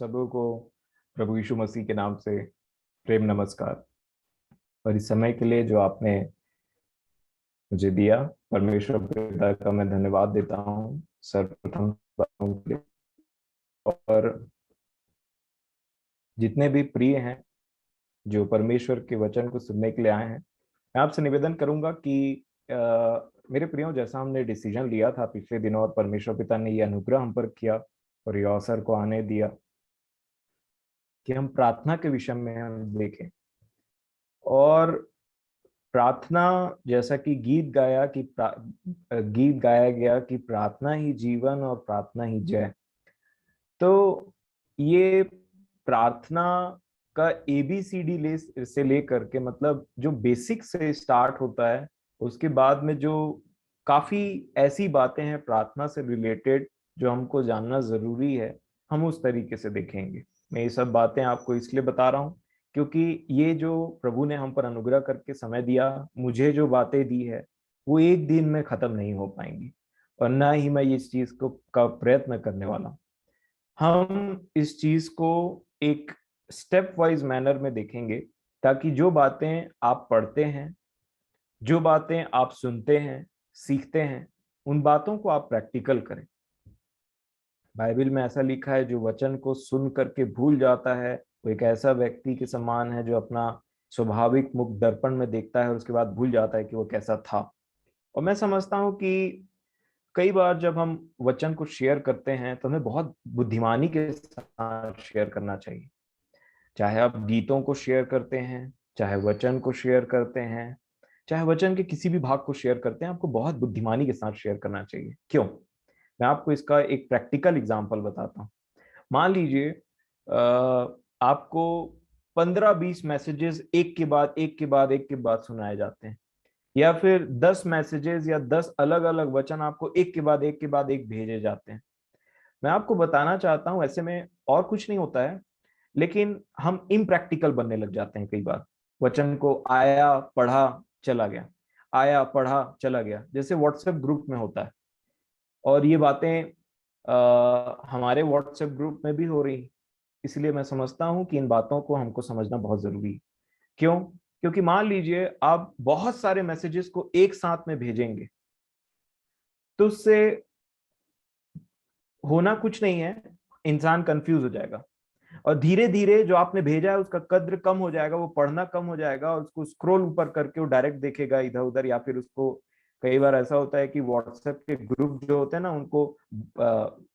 सबों को प्रभु यीशु मसीह के नाम से प्रेम नमस्कार। और इस समय के लिए जो आपने मुझे दिया, परमेश्वर पिता का मैं धन्यवाद देता हूँ सर्वप्रथम बातों के लिए। और जितने भी प्रिय हैं जो परमेश्वर के वचन को सुनने के लिए आए हैं, मैं आपसे निवेदन करूंगा कि मेरे प्रियो, जैसा हमने डिसीजन लिया था पिछले दिनों और परमेश्वर पिता ने ये अनुग्रह हम पर किया और ये अवसर को आने दिया कि हम प्रार्थना के विषय में हम देखें। और प्रार्थना, जैसा कि गीत गाया गया कि प्रार्थना ही जीवन और प्रार्थना ही जय। तो ये प्रार्थना का ABCD से लेकर के, मतलब जो बेसिक से स्टार्ट होता है, उसके बाद में जो काफी ऐसी बातें हैं प्रार्थना से रिलेटेड जो हमको जानना जरूरी है, हम उस तरीके से देखेंगे। मैं ये सब बातें आपको इसलिए बता रहा हूँ क्योंकि ये जो प्रभु ने हम पर अनुग्रह करके समय दिया, मुझे जो बातें दी है, वो एक दिन में खत्म नहीं हो पाएंगी और ना ही मैं इस चीज को का प्रयत्न करने वाला हूँ। हम इस चीज को एक स्टेप वाइज मैनर में देखेंगे ताकि जो बातें आप पढ़ते हैं, जो बातें आप सुनते हैं, सीखते हैं, उन बातों को आप प्रैक्टिकल करें। बाइबल में ऐसा लिखा है, जो वचन को सुन करके भूल जाता है वो एक ऐसा व्यक्ति के समान है जो अपना स्वाभाविक मुख दर्पण में देखता है और उसके बाद भूल जाता है कि वो कैसा था। और मैं समझता हूँ कि कई बार जब हम वचन को शेयर करते हैं तो हमें बहुत बुद्धिमानी के साथ शेयर करना चाहिए। चाहे आप गीतों को शेयर करते हैं, चाहे वचन को शेयर करते हैं, चाहे वचन के किसी भी भाग को शेयर करते हैं, आपको बहुत बुद्धिमानी के साथ शेयर करना चाहिए। क्यों? मैं आपको इसका एक प्रैक्टिकल एग्जांपल बताता हूँ। मान लीजिए आपको 15-20 मैसेजेस एक के बाद एक के बाद एक के बाद सुनाए जाते हैं, या फिर 10 मैसेजेस या 10 अलग अलग वचन आपको एक के बाद एक के बाद एक भेजे जाते हैं। मैं आपको बताना चाहता हूं, ऐसे में और कुछ नहीं होता है, लेकिन हम इम्प्रैक्टिकल बनने लग जाते हैं कई बार। वचन को आया पढ़ा चला गया, आया पढ़ा चला गया, जैसे व्हाट्सएप ग्रुप में होता है। और ये बातें हमारे व्हाट्सएप ग्रुप में भी हो रही। इसलिए मैं समझता हूं कि इन बातों को हमको समझना बहुत जरूरी है। क्यों? क्योंकि मान लीजिए आप बहुत सारे मैसेजेस को एक साथ में भेजेंगे तो उससे होना कुछ नहीं है, इंसान कंफ्यूज हो जाएगा और धीरे धीरे जो आपने भेजा है उसका कद्र कम हो जाएगा, वो पढ़ना कम हो जाएगा और उसको स्क्रॉल ऊपर करके वो डायरेक्ट देखेगा इधर उधर। या फिर उसको कई बार ऐसा होता है कि व्हाट्सएप के ग्रुप जो होते हैं ना, उनको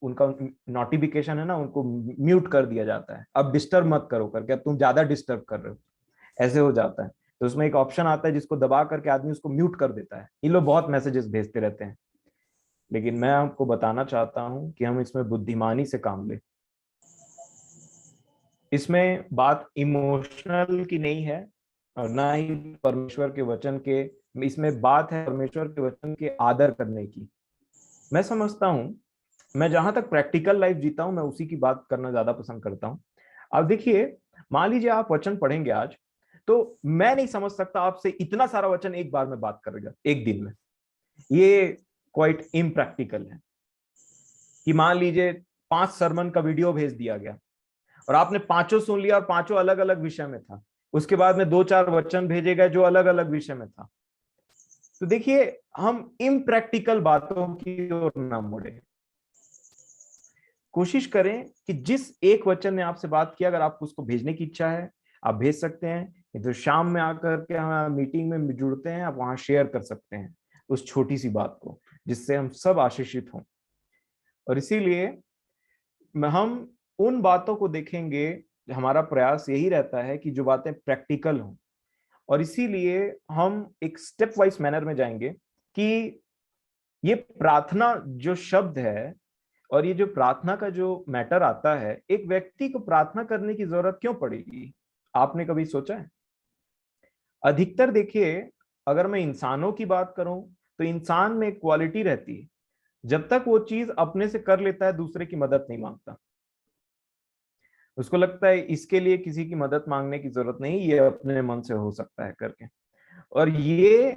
उनका नोटिफिकेशन है ना, उनको म्यूट कर दिया जाता है। अब डिस्टर्ब मत करो करके, अब तुम ज्यादा डिस्टर्ब कर रहे हो, ऐसे हो जाता है। तो उसमें एक ऑप्शन आता है जिसको दबा करके आदमी उसको म्यूट कर देता है। ये लोग बहुत मैसेजेस भेजते रहते हैं, लेकिन मैं आपको बताना चाहता हूं कि हम इसमें बुद्धिमानी से काम लें। इसमें बात इमोशनल की नहीं है और ना ही परमेश्वर के वचन के, इसमें बात है परमेश्वर के वचन के आदर करने की। मैं समझता हूं, मैं जहां तक प्रैक्टिकल लाइफ जीता हूं, मैं उसी की बात करना ज्यादा पसंद करता हूं। अब देखिए, मान लीजिए आप वचन पढ़ेंगे आज, तो मैं नहीं समझ सकता आपसे इतना सारा वचन एक बार में बात करेगा एक दिन में। ये क्वाइट इम्प्रैक्टिकल है कि मान लीजिए 5 सरमन का वीडियो भेज दिया गया और आपने पांचों सुन लिया और पांचों अलग अलग विषय में था। उसके बाद में 2-4 वचन भेजे गए जो अलग अलग विषय में था। तो देखिए, हम इम्प्रैक्टिकल बातों की ओर ना मुड़े। कोशिश करें कि जिस एक वचन ने आपसे बात किया, अगर आपको उसको भेजने की इच्छा है आप भेज सकते हैं। तो शाम में आकर के हम मीटिंग में जुड़ते हैं, आप वहां शेयर कर सकते हैं उस छोटी सी बात को, जिससे हम सब आशीषित हों। और इसीलिए हम उन बातों को देखेंगे, हमारा प्रयास यही रहता है कि जो बातें प्रैक्टिकल हों। और इसीलिए हम एक स्टेप वाइज मैनर में जाएंगे कि ये प्रार्थना जो शब्द है और ये जो प्रार्थना का जो मैटर आता है, एक व्यक्ति को प्रार्थना करने की जरूरत क्यों पड़ेगी? आपने कभी सोचा है? अधिकतर देखिए, अगर मैं इंसानों की बात करूं तो इंसान में एक क्वालिटी रहती है, जब तक वो चीज अपने से कर लेता है दूसरे की मदद नहीं मांगता। उसको लगता है इसके लिए किसी की मदद मांगने की जरूरत नहीं, ये अपने मन से हो सकता है करके। और ये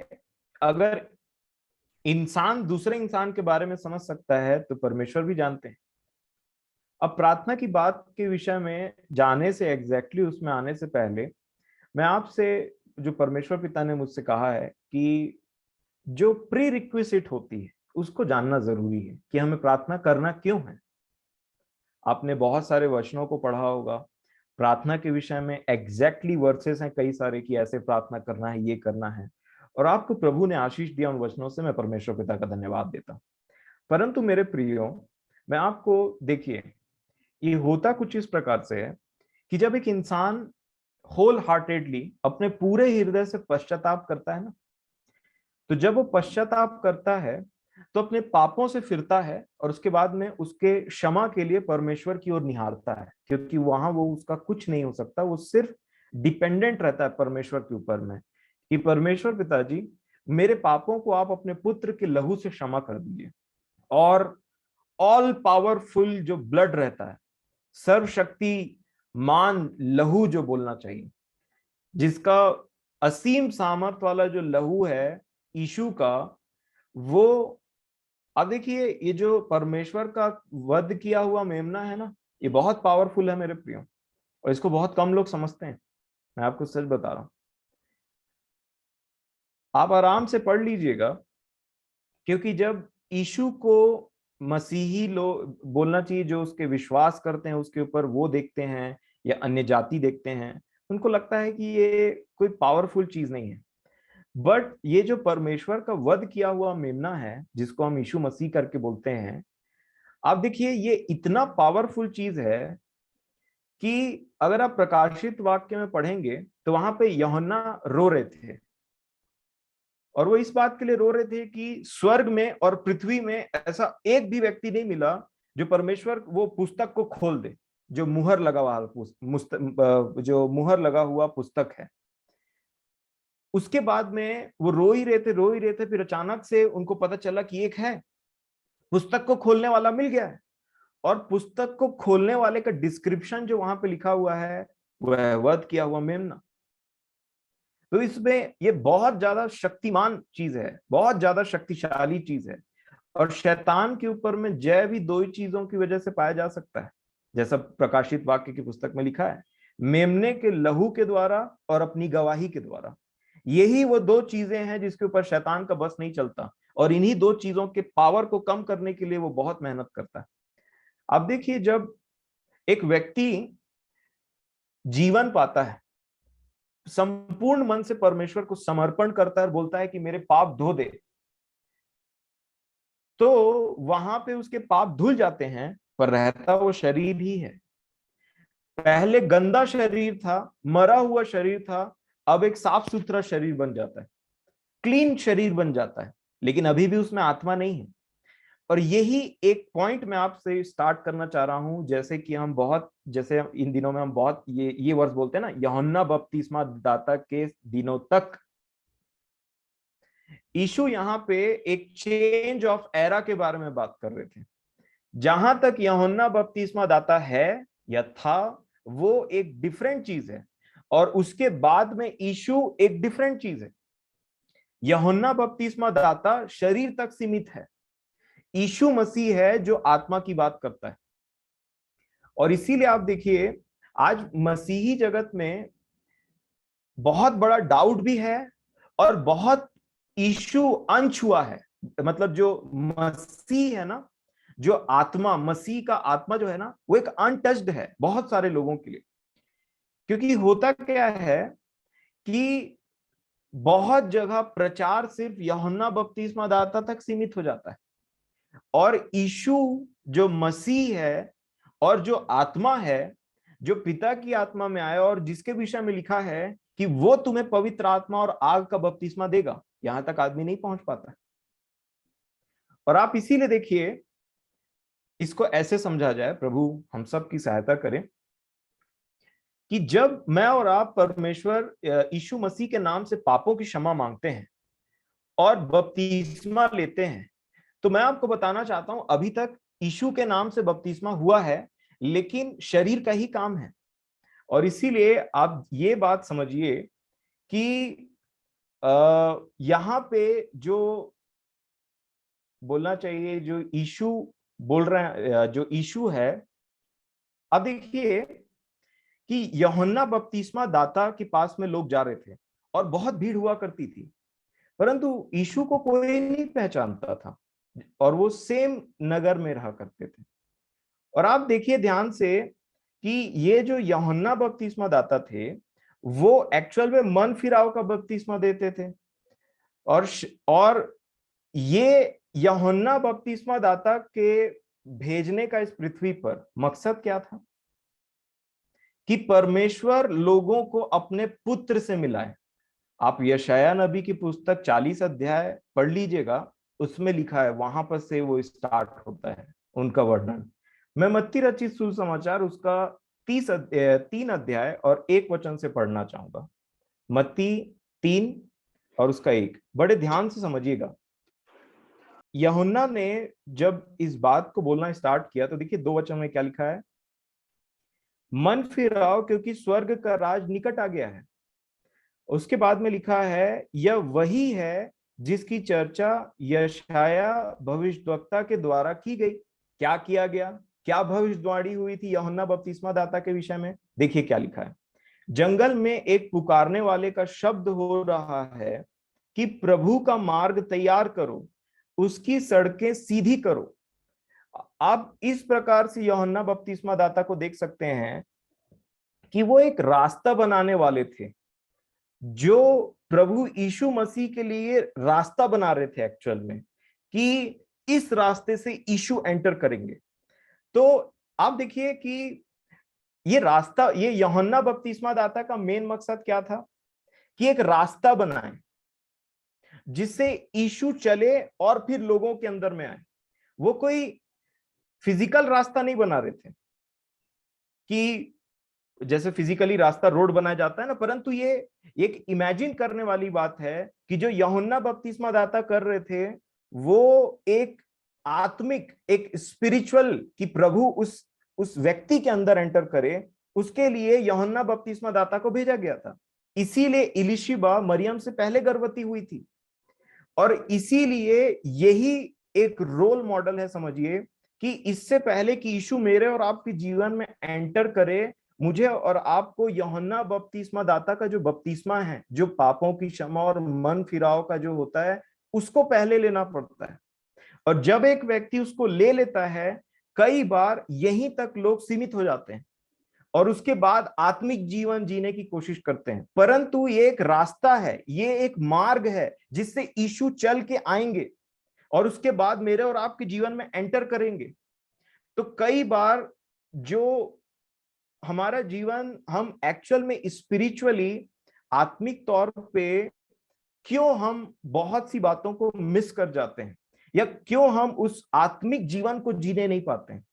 अगर इंसान दूसरे इंसान के बारे में समझ सकता है तो परमेश्वर भी जानते हैं। अब प्रार्थना की बात के विषय में जाने से, एग्जैक्टली उसमें आने से पहले मैं आपसे, जो परमेश्वर पिता ने मुझसे कहा है कि जो प्री रिक्विजिट होती है उसको जानना जरूरी है कि हमें प्रार्थना करना क्यों है। आपने बहुत सारे वचनों को पढ़ा होगा प्रार्थना के विषय में, एग्जैक्टली वर्सेस हैं कई सारे कि ऐसे प्रार्थना करना है, ये करना है, और आपको प्रभु ने आशीष दिया उन वचनों से। मैं परमेश्वर पिता का धन्यवाद देता हूं। परंतु मेरे प्रियो, मैं आपको, देखिए, ये होता कुछ इस प्रकार से है कि जब एक इंसान होल हार्टेडली अपने पूरे हृदय से पश्चाताप करता है ना, तो जब वो पश्चाताप करता है तो अपने पापों से फिरता है और उसके बाद में उसके क्षमा के लिए परमेश्वर की ओर निहारता है, क्योंकि वहां वो उसका कुछ नहीं हो सकता, वो सिर्फ डिपेंडेंट रहता है परमेश्वर के ऊपर में कि परमेश्वर पिताजी, मेरे पापों को आप अपने पुत्र के लहू से क्षमा कर दीजिए। और ऑल पावरफुल जो ब्लड रहता है, सर्वशक्ति मान लहू जो बोलना चाहिए, जिसका असीम सामर्थ वाला जो लहू है यीशु का, वो, अब देखिए, ये जो परमेश्वर का वध किया हुआ मेमना है ना, ये बहुत पावरफुल है मेरे प्रियो, और इसको बहुत कम लोग समझते हैं। मैं आपको सच बता रहा हूं, आप आराम से पढ़ लीजिएगा, क्योंकि जब यीशु को मसीही लोग बोलना चाहिए, जो उसके विश्वास करते हैं उसके ऊपर, वो देखते हैं या अन्य जाति देखते हैं, उनको लगता है कि ये कोई पावरफुल चीज नहीं है। बट ये जो परमेश्वर का वध किया हुआ मेमना है, जिसको हम यीशु मसीह करके बोलते हैं, आप देखिए ये इतना पावरफुल चीज है कि अगर आप प्रकाशित वाक्य में पढ़ेंगे तो वहां पे यूहन्ना रो रहे थे, और वो इस बात के लिए रो रहे थे कि स्वर्ग में और पृथ्वी में ऐसा एक भी व्यक्ति नहीं मिला जो परमेश्वर वो पुस्तक को खोल दे, जो मुहर लगा हुआ जो मुहर लगा हुआ पुस्तक है। उसके बाद में वो रो ही रहे थे, फिर अचानक से उनको पता चला कि एक है, पुस्तक को खोलने वाला मिल गया है। और पुस्तक को खोलने वाले का डिस्क्रिप्शन जो वहां पे लिखा हुआ है वह है वध किया हुआ मेमना। तो इसमें ये बहुत ज्यादा शक्तिमान चीज है, बहुत ज्यादा शक्तिशाली चीज है, और शैतान के ऊपर में जय भी दो ही चीजों की वजह से पाया जा सकता है, जैसा प्रकाशित वाक्य की पुस्तक में लिखा है, मेमने के लहू के द्वारा और अपनी गवाही के द्वारा। यही वो दो चीजें हैं जिसके ऊपर शैतान का बस नहीं चलता, और इन्हीं दो चीजों के पावर को कम करने के लिए वो बहुत मेहनत करता है। अब देखिए, जब एक व्यक्ति जीवन पाता है, संपूर्ण मन से परमेश्वर को समर्पण करता है और बोलता है कि मेरे पाप धो दे, तो वहां पे उसके पाप धुल जाते हैं, पर रहता वो शरीर ही है। पहले गंदा शरीर था, मरा हुआ शरीर था, अब एक साफ सुथरा शरीर बन जाता है, क्लीन शरीर बन जाता है, लेकिन अभी भी उसमें आत्मा नहीं है। और यही एक पॉइंट मैं आपसे स्टार्ट करना चाह रहा हूं, जैसे कि हम बहुत, जैसे इन दिनों में हम बहुत ये वर्ड्स बोलते हैं ना, यूहन्ना बपतिस्मा दाता के दिनों तक। यीशु यहाँ पे एक चेंज ऑफ एरा के बारे में बात कर रहे थे। जहां तक यूहन्ना बपतिस्मा दाता है या था, वो एक डिफरेंट चीज है, और उसके बाद में यीशु एक डिफरेंट चीज है। यूहन्ना बपतिस्मा दाता शरीर तक सीमित है, यीशु मसीह है जो आत्मा की बात करता है। और इसीलिए आप देखिए, आज मसीही जगत में बहुत बड़ा डाउट भी है, और बहुत इशू अनछुआ है। मतलब जो मसीह है ना, जो आत्मा, मसीह का आत्मा जो है ना, वो एक अनटच्ड है बहुत सारे लोगों के लिए। क्योंकि होता क्या है कि बहुत जगह प्रचार सिर्फ यूहन्ना बपतिस्मा दाता तक सीमित हो जाता है, और यीशु जो मसीह है और जो आत्मा है, जो पिता की आत्मा में आया और जिसके विषय में लिखा है कि वो तुम्हें पवित्र आत्मा और आग का बपतिस्मा देगा, यहां तक आदमी नहीं पहुंच पाता है। और आप इसीलिए देखिए, इसको ऐसे समझा जाए, प्रभु हम सब की सहायता करें, कि जब मैं और आप परमेश्वर यीशु मसीह के नाम से पापों की क्षमा मांगते हैं और बपतिस्मा लेते हैं, तो मैं आपको बताना चाहता हूं, अभी तक यीशु के नाम से बपतिस्मा हुआ है, लेकिन शरीर का ही काम है। और इसीलिए आप ये बात समझिए कि यहाँ पे जो बोलना चाहिए, जो यीशु बोल रहे हैं, जो यीशु है, अब देखिए कि यूहन्ना बपतिस्मा दाता के पास में लोग जा रहे थे और बहुत भीड़ हुआ करती थी, परंतु यीशु को कोई नहीं पहचानता था और वो सेम नगर में रहा करते थे। और आप देखिए ध्यान से कि ये जो यूहन्ना बपतिस्मा दाता थे, वो एक्चुअल में मन फिराव का बपतिस्मा देते थे। और ये यूहन्ना बपतिस्मा दाता के भेजने का इस पृथ्वी पर मकसद क्या था? कि परमेश्वर लोगों को अपने पुत्र से मिलाए। आप यशायाह नबी की पुस्तक 40 अध्याय पढ़ लीजिएगा, उसमें लिखा है, वहां पर से वो स्टार्ट होता है उनका वर्णन। मैं मत्ती रचित सुसमाचार उसका 3 अध्याय और 1 वचन से पढ़ना चाहूंगा। मत्ती 3 और उसका 1, बड़े ध्यान से समझिएगा। यूहन्ना ने जब इस बात को बोलना स्टार्ट किया तो देखिए 2 वचन में क्या लिखा है, मन फिराओ क्योंकि स्वर्ग का राज निकट आ गया है। उसके बाद में लिखा है, यह वही है जिसकी चर्चा यशायाह भविष्यद्वक्ता के द्वारा की गई। क्या किया गया? क्या भविष्यवाणी हुई थी यूहन्ना बपतिस्मा दाता के विषय में? देखिए क्या लिखा है, जंगल में एक पुकारने वाले का शब्द हो रहा है कि प्रभु का मार्ग तैयार करो, उसकी सड़कें सीधी करो। आप इस प्रकार से यूहन्ना बपतिस्मा दाता को देख सकते हैं कि वो एक रास्ता बनाने वाले थे, जो प्रभु यीशु मसीह के लिए रास्ता बना रहे थे एक्चुअल में, कि इस रास्ते से यीशु एंटर करेंगे। तो आप देखिए कि ये रास्ता, ये यूहन्ना बपतिस्मा दाता का मेन मकसद क्या था? कि एक रास्ता बनाए जिससे यीशु चले और फिर लोगों के अंदर में आए। वो कोई फिजिकल रास्ता नहीं बना रहे थे कि जैसे फिजिकली रास्ता रोड बनाया जाता है ना, परंतु ये एक इमेजिन करने वाली बात है कि जो यूहन्ना बपतिस्मा दाता कर रहे थे, वो एक आत्मिक, एक स्पिरिचुअल, कि प्रभु उस व्यक्ति के अंदर एंटर करे, उसके लिए यूहन्ना बपतिस्मा दाता को भेजा गया था। इसीलिए इलिशिबा मरियम से पहले गर्भवती हुई थी, और इसीलिए यही एक रोल मॉडल है, समझिए, कि इससे पहले कि यीशु मेरे और आपके जीवन में एंटर करे, मुझे और आपको यूहन्ना बपतिस्मा दाता का जो बपतिस्मा है, जो पापों की क्षमा और मन फिराव का जो होता है, उसको पहले लेना पड़ता है। और जब एक व्यक्ति उसको ले लेता है, कई बार यहीं तक लोग सीमित हो जाते हैं और उसके बाद आत्मिक जीवन जीने की कोशिश करते हैं। परंतु ये एक रास्ता है, ये एक मार्ग है जिससे यीशु चल के आएंगे और उसके बाद मेरे और आपके जीवन में एंटर करेंगे। तो कई बार जो हमारा जीवन, हम एक्चुअल में स्पिरिचुअली, आत्मिक तौर पे क्यों हम बहुत सी बातों को मिस कर जाते हैं, या क्यों हम उस आत्मिक जीवन को जीने नहीं पाते हैं?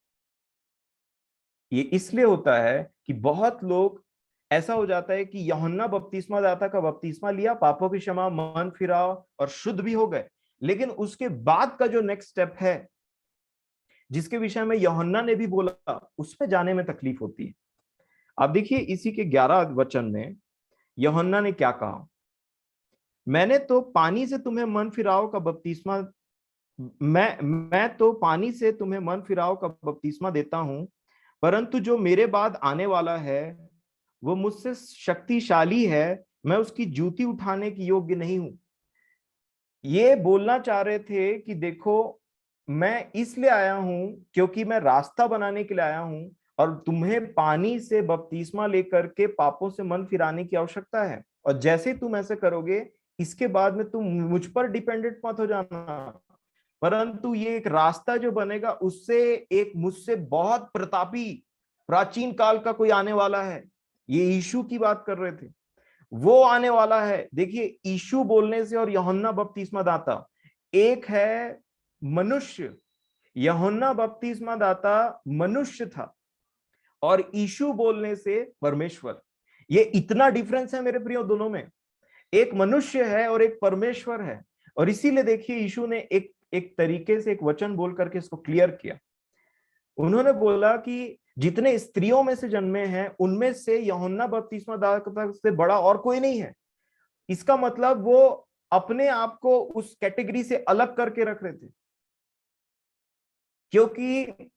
ये इसलिए होता है कि बहुत लोग, ऐसा हो जाता है कि यूहन्ना बपतिस्मा दाता का बपतिस्मा लिया, पापों की क्षमा, मन फिराव और शुद्ध भी हो गए, लेकिन उसके बाद का जो नेक्स्ट स्टेप है, जिसके विषय में यूहन्ना ने भी बोला, उस पे जाने में तकलीफ होती है। आप देखिए इसी के 11 वचन में यूहन्ना ने क्या कहा, मैंने तो पानी से तुम्हें मन फिराव का बपतिस्मा मैं तो पानी से तुम्हें मन फिराव का बपतिस्मा देता हूं, परंतु जो मेरे बाद आने वाला है वो मुझसे शक्तिशाली है, मैं उसकी जूती उठाने की योग्य नहीं हूं। ये बोलना चाह रहे थे कि देखो, मैं इसलिए आया हूं क्योंकि मैं रास्ता बनाने के लिए आया हूं, और तुम्हें पानी से बपतिस्मा लेकर के पापों से मन फिराने की आवश्यकता है। और जैसे तुम ऐसे करोगे, इसके बाद में तुम मुझ पर डिपेंडेंट मत हो जाना, परंतु ये एक रास्ता जो बनेगा, उससे एक मुझसे बहुत प्रतापी, प्राचीन काल का कोई आने वाला है। ये यीशु की बात कर रहे थे, वो आने वाला है। देखिए यीशु बोलने से और यूहन्ना बपतिस्मा दाता एक है। मनुष्य, यूहन्ना बपतिस्मा दाता मनुष्य था, और यीशु बोलने से परमेश्वर। ये इतना डिफरेंस है मेरे प्रियो दोनों में, एक मनुष्य है और एक परमेश्वर है। और इसीलिए देखिए यीशु ने एक एक तरीके से एक वचन बोल करके इसको क्लियर किया। उन्होंने बोला कि जितने स्त्रियों में से जन्मे हैं, उनमें से यूहन्ना बपतिस्मा दाता से बड़ा और कोई नहीं है। इसका मतलब वो अपने आप को उस कैटेगरी से अलग करके रख रहे थे, क्योंकि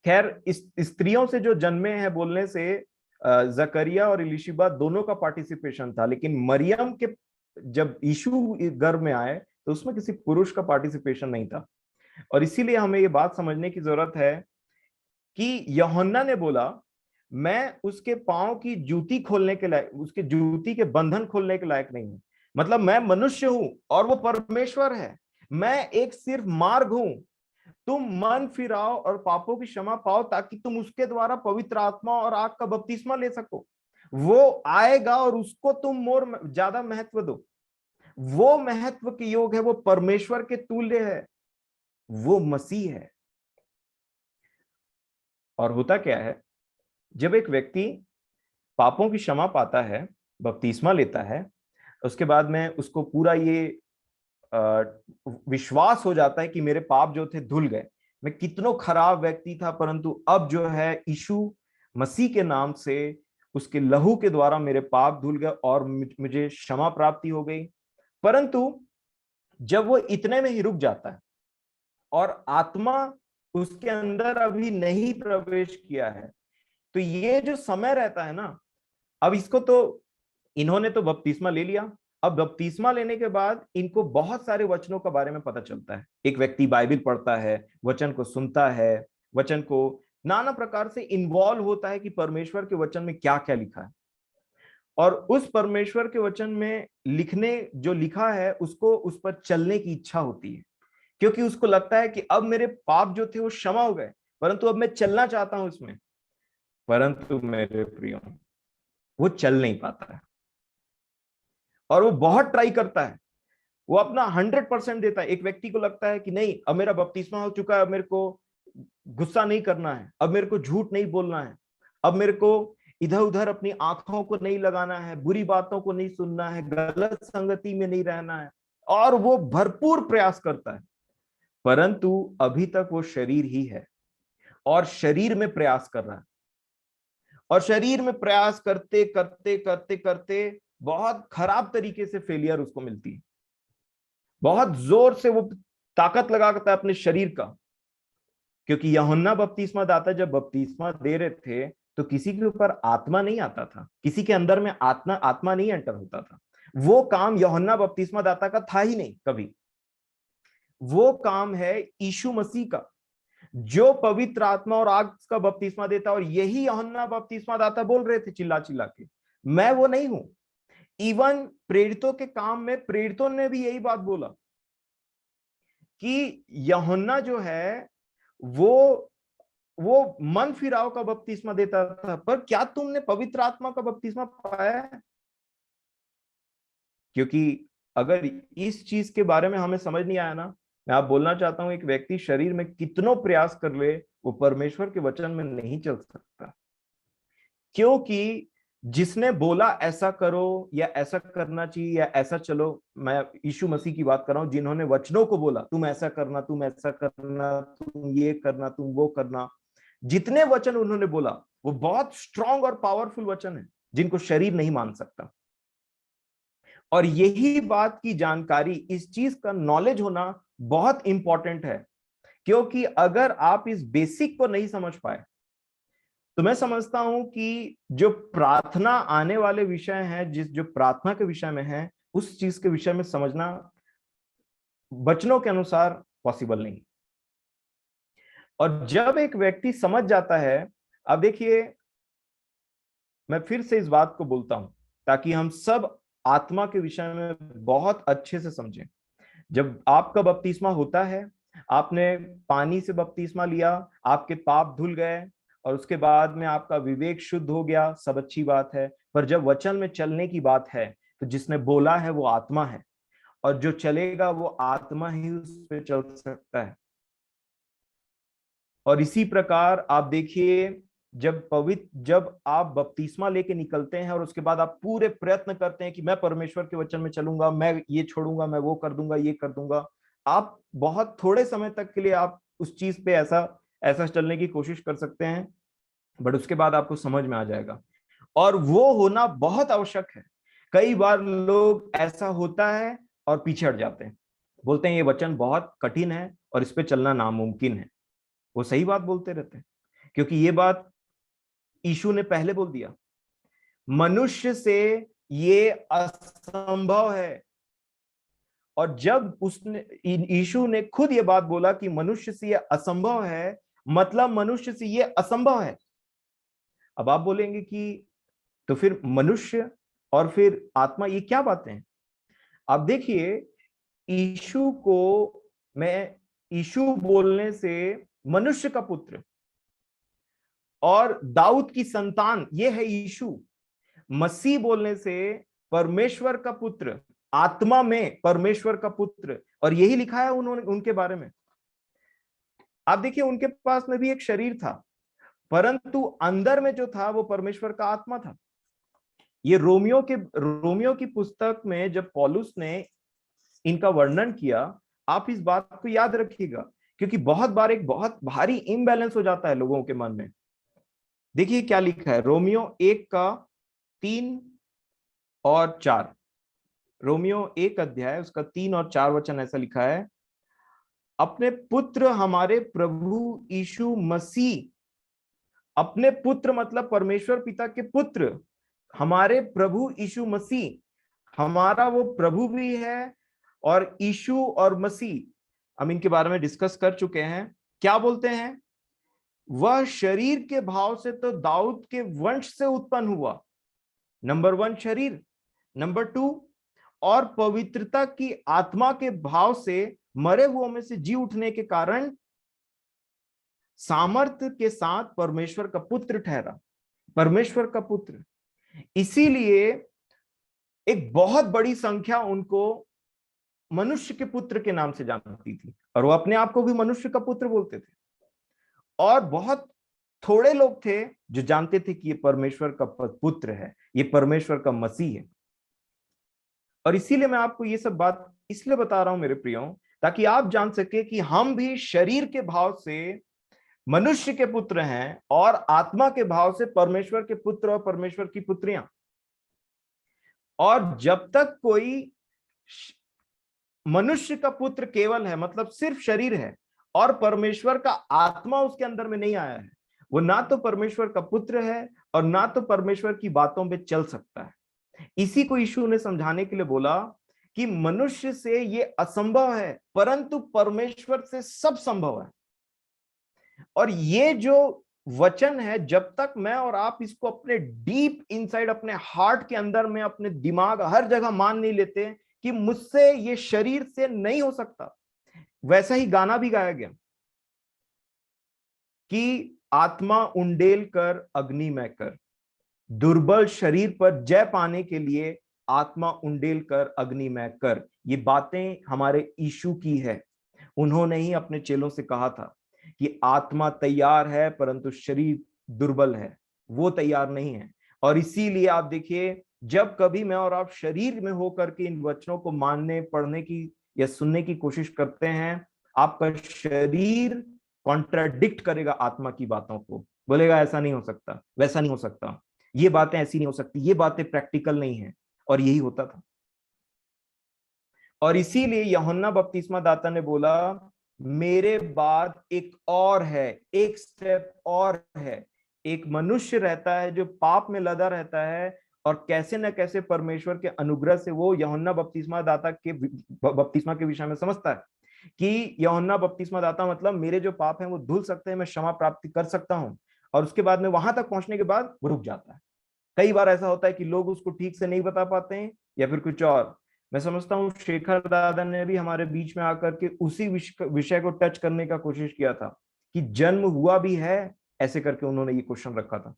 खैर इस स्त्रियों से जो जन्मे हैं बोलने से जकरिया और इलिशिबा दोनों का पार्टिसिपेशन था, लेकिन मरियम के जब यीशु गर्भ में आए तो उसमें किसी पुरुष का पार्टिसिपेशन नहीं था। और इसीलिए हमें ये बात समझने की जरूरत है कि यूहन्ना ने बोला मैं उसके पांव की जूती खोलने के लायक, उसके जूती के बंधन खोलने के लायक नहीं हूं। मतलब मैं मनुष्य हूं और वो परमेश्वर है, मैं एक सिर्फ मार्ग हूं। तुम मन फिराओ और पापों की क्षमा पाओ ताकि तुम उसके द्वारा पवित्र आत्मा और आग का बपतिस्मा ले सको। वो आएगा और उसको तुम मोर ज्यादा महत्व दो। वो महत्व के योग है, वो परमेश्वर के तुल्य है, वो मसीह है। और होता क्या है, जब एक व्यक्ति पापों की क्षमा पाता है, बपतिस्मा लेता है, उसके बाद में उसको पूरा ये विश्वास हो जाता है कि मेरे पाप जो थे धुल गए। मैं कितनो खराब व्यक्ति था, परंतु अब जो है यीशु मसीह के नाम से, उसके लहू के द्वारा मेरे पाप धुल गए और मुझे क्षमा प्राप्ति हो गई। परंतु जब वो इतने में ही रुक जाता है और आत्मा उसके अंदर अभी नहीं प्रवेश किया है, तो ये जो समय रहता है ना, अब इसको तो इन्होंने तो बपतिस्मा ले लिया। अब बपतिस्मा लेने के बाद इनको बहुत सारे वचनों के बारे में पता चलता है। एक व्यक्ति बाइबल पढ़ता है, वचन को सुनता है, वचन को नाना प्रकार से इन्वॉल्व होता है कि परमेश्वर के वचन में क्या क्या लिखा है। और उस परमेश्वर के वचन में लिखने जो लिखा है उसको उस पर चलने की इच्छा होती है, क्योंकि उसको लगता है कि अब मेरे पाप जो थे वो क्षमा हो गए, परंतु अब मैं चलना चाहता हूं इसमें। परंतु मेरे प्रियो, वो चल नहीं पाता है और वो बहुत ट्राई करता है, वो अपना 100% देता है। एक व्यक्ति को लगता है कि नहीं, अब मेरा बपतिस्मा हो चुका है, अब मेरे को गुस्सा नहीं करना है, अब मेरे को झूठ नहीं बोलना है, अब मेरे को इधर उधर अपनी आंखों को नहीं लगाना है, बुरी बातों को नहीं सुनना है, गलत संगति में नहीं रहना है, और वो भरपूर प्रयास करता है। परंतु अभी तक वो शरीर ही है और शरीर में प्रयास कर रहा है, और शरीर में प्रयास करते करते करते करते बहुत खराब तरीके से फेलियर उसको मिलती है। बहुत जोर से वो ताकत लगाता है अपने शरीर का, क्योंकि यूहन्ना बपतिस्मा दाता जब बपतिस्मा दे रहे थे तो किसी के ऊपर आत्मा नहीं आता था, किसी के अंदर में आत्मा आत्मा नहीं एंटर होता था। वो काम यूहन्ना बपतिस्मा दाता का था ही नहीं कभी। वो काम है यीशु मसीह का, जो पवित्र आत्मा और आग का बपतिस्मा देता। और यही यूहन्ना बपतिस्मा दाता बोल रहे थे चिल्ला चिल्ला के, मैं वो नहीं हूं। इवन प्रेरितों के काम में प्रेरितों ने भी यही बात बोला कि यूहन्ना जो है वो मन फिराव का बपतिस्मा देता था, पर क्या तुमने पवित्र आत्मा का बपतिस्मा पाया है? क्योंकि अगर इस चीज के बारे में हमें समझ नहीं आया ना, मैं आप बोलना चाहता हूं, एक व्यक्ति शरीर में कितनो प्रयास कर ले, वो परमेश्वर के वचन में नहीं चल सकता। क्योंकि जिसने बोला ऐसा करो या ऐसा करना चाहिए या ऐसा चलो, मैं यीशु मसीह की बात कर रहा हूं, जिन्होंने वचनों को बोला तुम ऐसा करना, तुम ऐसा करना, तुम ये करना, तुम वो करना, जितने वचन उन्होंने बोला वो बहुत स्ट्रांग और पावरफुल वचन है जिनको शरीर नहीं मान सकता। और यही बात की जानकारी, इस चीज का नॉलेज होना बहुत इंपॉर्टेंट है, क्योंकि अगर आप इस बेसिक को नहीं समझ पाए तो मैं समझता हूं कि जो प्रार्थना आने वाले विषय हैं, जो प्रार्थना के विषय में है, उस चीज के विषय में समझना वचनों के अनुसार पॉसिबल नहीं। और जब एक व्यक्ति समझ जाता है, अब देखिए मैं फिर से इस बात को बोलता हूं ताकि हम सब आत्मा के विषय में बहुत अच्छे से समझें। जब आपका बपतिस्मा होता है, आपने पानी से बपतिस्मा लिया, आपके पाप धुल गए और उसके बाद में आपका विवेक शुद्ध हो गया, सब अच्छी बात है। पर जब वचन में चलने की बात है तो जिसने बोला है वो आत्मा है, और जो चलेगा वो आत्मा ही उस पर चल सकता है। और इसी प्रकार आप देखिए, जब आप बपतिस्मा लेके निकलते हैं और उसके बाद आप पूरे प्रयत्न करते हैं कि मैं परमेश्वर के वचन में चलूंगा, मैं ये छोड़ूंगा, मैं वो कर दूंगा, ये कर दूंगा, आप बहुत थोड़े समय तक के लिए आप उस चीज पे ऐसा ऐसा चलने की कोशिश कर सकते हैं, बट उसके बाद आपको समझ में आ जाएगा। और वो होना बहुत आवश्यक है। कई बार लोग ऐसा होता है और पीछे हट जाते हैं, बोलते हैं ये वचन बहुत कठिन है और इस पे चलना नामुमकिन है। वो सही बात बोलते रहते हैं, क्योंकि ये बात यीशु ने पहले बोल दिया, मनुष्य से ये असंभव है। और जब उसने यीशु ने खुद ये बात बोला कि मनुष्य से ये असंभव है, मतलब मनुष्य से ये असंभव है। अब आप बोलेंगे कि तो फिर मनुष्य और फिर आत्मा, ये क्या बातें हैं? आप देखिए, यीशु को मैं यीशु बोलने से मनुष्य का पुत्र और दाऊद की संतान, ये है यीशु। मसीह बोलने से परमेश्वर का पुत्र, आत्मा में परमेश्वर का पुत्र, और यही लिखा है उन्होंने उनके बारे में। आप देखिए, उनके पास में भी एक शरीर था, परंतु अंदर में जो था वो परमेश्वर का आत्मा था। ये रोमियो की पुस्तक में जब पौलुस ने इनका वर्णन किया, आप इस बात को याद रखिएगा, क्योंकि बहुत बार एक बहुत भारी इम्बैलेंस हो जाता है लोगों के मन में। देखिए क्या लिखा है, रोमियो 1 का 3 और 4। रोमियो 1 अध्याय उसका 3 और 4 वचन ऐसा लिखा है, अपने पुत्र हमारे प्रभु यीशु मसीह, अपने पुत्र मतलब परमेश्वर पिता के पुत्र, हमारे प्रभु यीशु मसीह, हमारा वो प्रभु भी है। और यीशु और मसीह हम इनके बारे में डिस्कस कर चुके हैं। क्या बोलते हैं, वह शरीर के भाव से तो दाऊद के वंश से उत्पन्न हुआ, नंबर 1 शरीर, नंबर 2 और पवित्रता की आत्मा के भाव से मरे हुओं में से जी उठने के कारण सामर्थ्य के साथ परमेश्वर का पुत्र ठहरा, परमेश्वर का पुत्र। इसीलिए एक बहुत बड़ी संख्या उनको मनुष्य के पुत्र के नाम से जानती थी, और वो अपने आप को भी मनुष्य का पुत्र बोलते थे। और बहुत थोड़े लोग थे जो जानते थे कि ये परमेश्वर का पुत्र है, ये परमेश्वर का मसीह है। और इसीलिए मैं आपको ये सब बात इसलिए बता रहा हूं मेरे प्रियो, ताकि आप जान सके कि हम भी शरीर के भाव से मनुष्य के पुत्र हैं और आत्मा के भाव से परमेश्वर के पुत्र और परमेश्वर की पुत्रियां। और जब तक कोई मनुष्य का पुत्र केवल है, मतलब सिर्फ शरीर है, और परमेश्वर का आत्मा उसके अंदर में नहीं आया है, वो ना तो परमेश्वर का पुत्र है और ना तो परमेश्वर की बातों पे चल सकता है। इसी को यीशु ने समझाने के लिए बोला कि मनुष्य से ये असंभव है, परंतु परमेश्वर से सब संभव है। और ये जो वचन है, जब तक मैं और आप इसको अपने डीप इनसाइड, अपने हार्ट के अंदर में, अपने दिमाग हर जगह मान नहीं लेते कि मुझसे ये शरीर से नहीं हो सकता। वैसा ही गाना भी गाया गया कि आत्मा उंडेल कर अग्नि में कर, दुर्बल शरीर पर जय पाने के लिए आत्मा उंडेल कर अग्नि में कर। ये बातें हमारे यीशु की है। उन्होंने ही अपने चेलों से कहा था कि आत्मा तैयार है परंतु शरीर दुर्बल है, वो तैयार नहीं है। और इसीलिए आप देखिए, जब कभी मैं और आप शरीर में होकर के इन वचनों को मानने, पढ़ने की या सुनने की कोशिश करते हैं, आपका शरीर कॉन्ट्राडिक्ट करेगा आत्मा की बातों को, बोलेगा ऐसा नहीं हो सकता, वैसा नहीं हो सकता, ये बातें ऐसी नहीं हो सकती, ये बातें प्रैक्टिकल नहीं है। और यही होता था। और इसीलिए यूहन्ना बपतिस्मा दाता ने बोला, मेरे बाद एक और है, एक स्टेप और है। एक मनुष्य रहता है जो पाप में लदा रहता है, और कैसे न कैसे परमेश्वर के अनुग्रह से वो यूहन्ना बपतिस्मा दाता के बपतिस्मा के विषय में समझता है कि यूहन्ना बपतिस्मा दाता मतलब मेरे जो पाप हैं वो धुल सकते हैं, मैं क्षमा प्राप्ति कर सकता हूं। और उसके बाद में वहां तक पहुंचने के बाद वो रुक जाता है। कई बार ऐसा होता है कि लोग उसको ठीक से नहीं बता पाते हैं या फिर कुछ और। मैं समझता हूँ शेखर दादा ने भी हमारे बीच में आकर के उसी विषय को टच करने का कोशिश किया था कि जन्म हुआ भी है, ऐसे करके उन्होंने ये क्वेश्चन रखा था।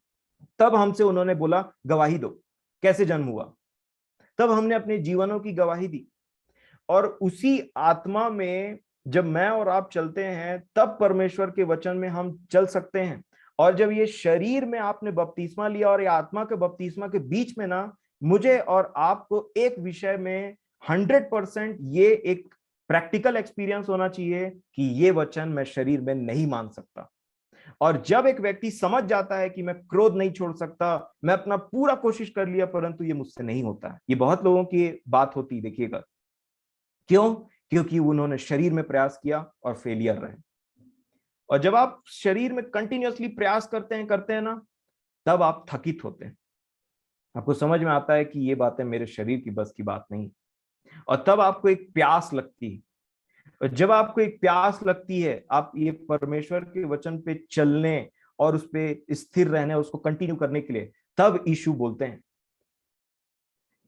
तब हमसे उन्होंने बोला गवाही दो, कैसे जन्म हुआ। तब हमने अपने जीवनों की गवाही दी। और उसी आत्मा में जब मैं और आप चलते हैं, तब परमेश्वर के वचन में हम चल सकते हैं। और जब ये शरीर में आपने बपतिस्मा लिया और ये आत्मा के बपतिस्मा के बीच में ना, मुझे और आपको एक विषय में 100% ये एक प्रैक्टिकल एक्सपीरियंस होना चाहिए कि ये वचन मैं शरीर में नहीं मान सकता। और जब एक व्यक्ति समझ जाता है कि मैं क्रोध नहीं छोड़ सकता, मैं अपना पूरा कोशिश कर लिया परंतु ये मुझसे नहीं होता है, ये बहुत लोगों की बात होती, देखिएगा क्यों, क्योंकि उन्होंने शरीर में प्रयास किया और फेलियर रहे। और जब आप शरीर में कंटिन्यूअसली प्रयास करते हैं ना, तब आप थकित होते हैं, आपको समझ में आता है कि ये बातें मेरे शरीर की बस की बात नहीं, और तब आपको एक प्यास लगती है। और जब आपको एक प्यास लगती है, आप ये परमेश्वर के वचन पे चलने और उस पे स्थिर रहने, उसको कंटिन्यू करने के लिए, तब यीशु बोलते हैं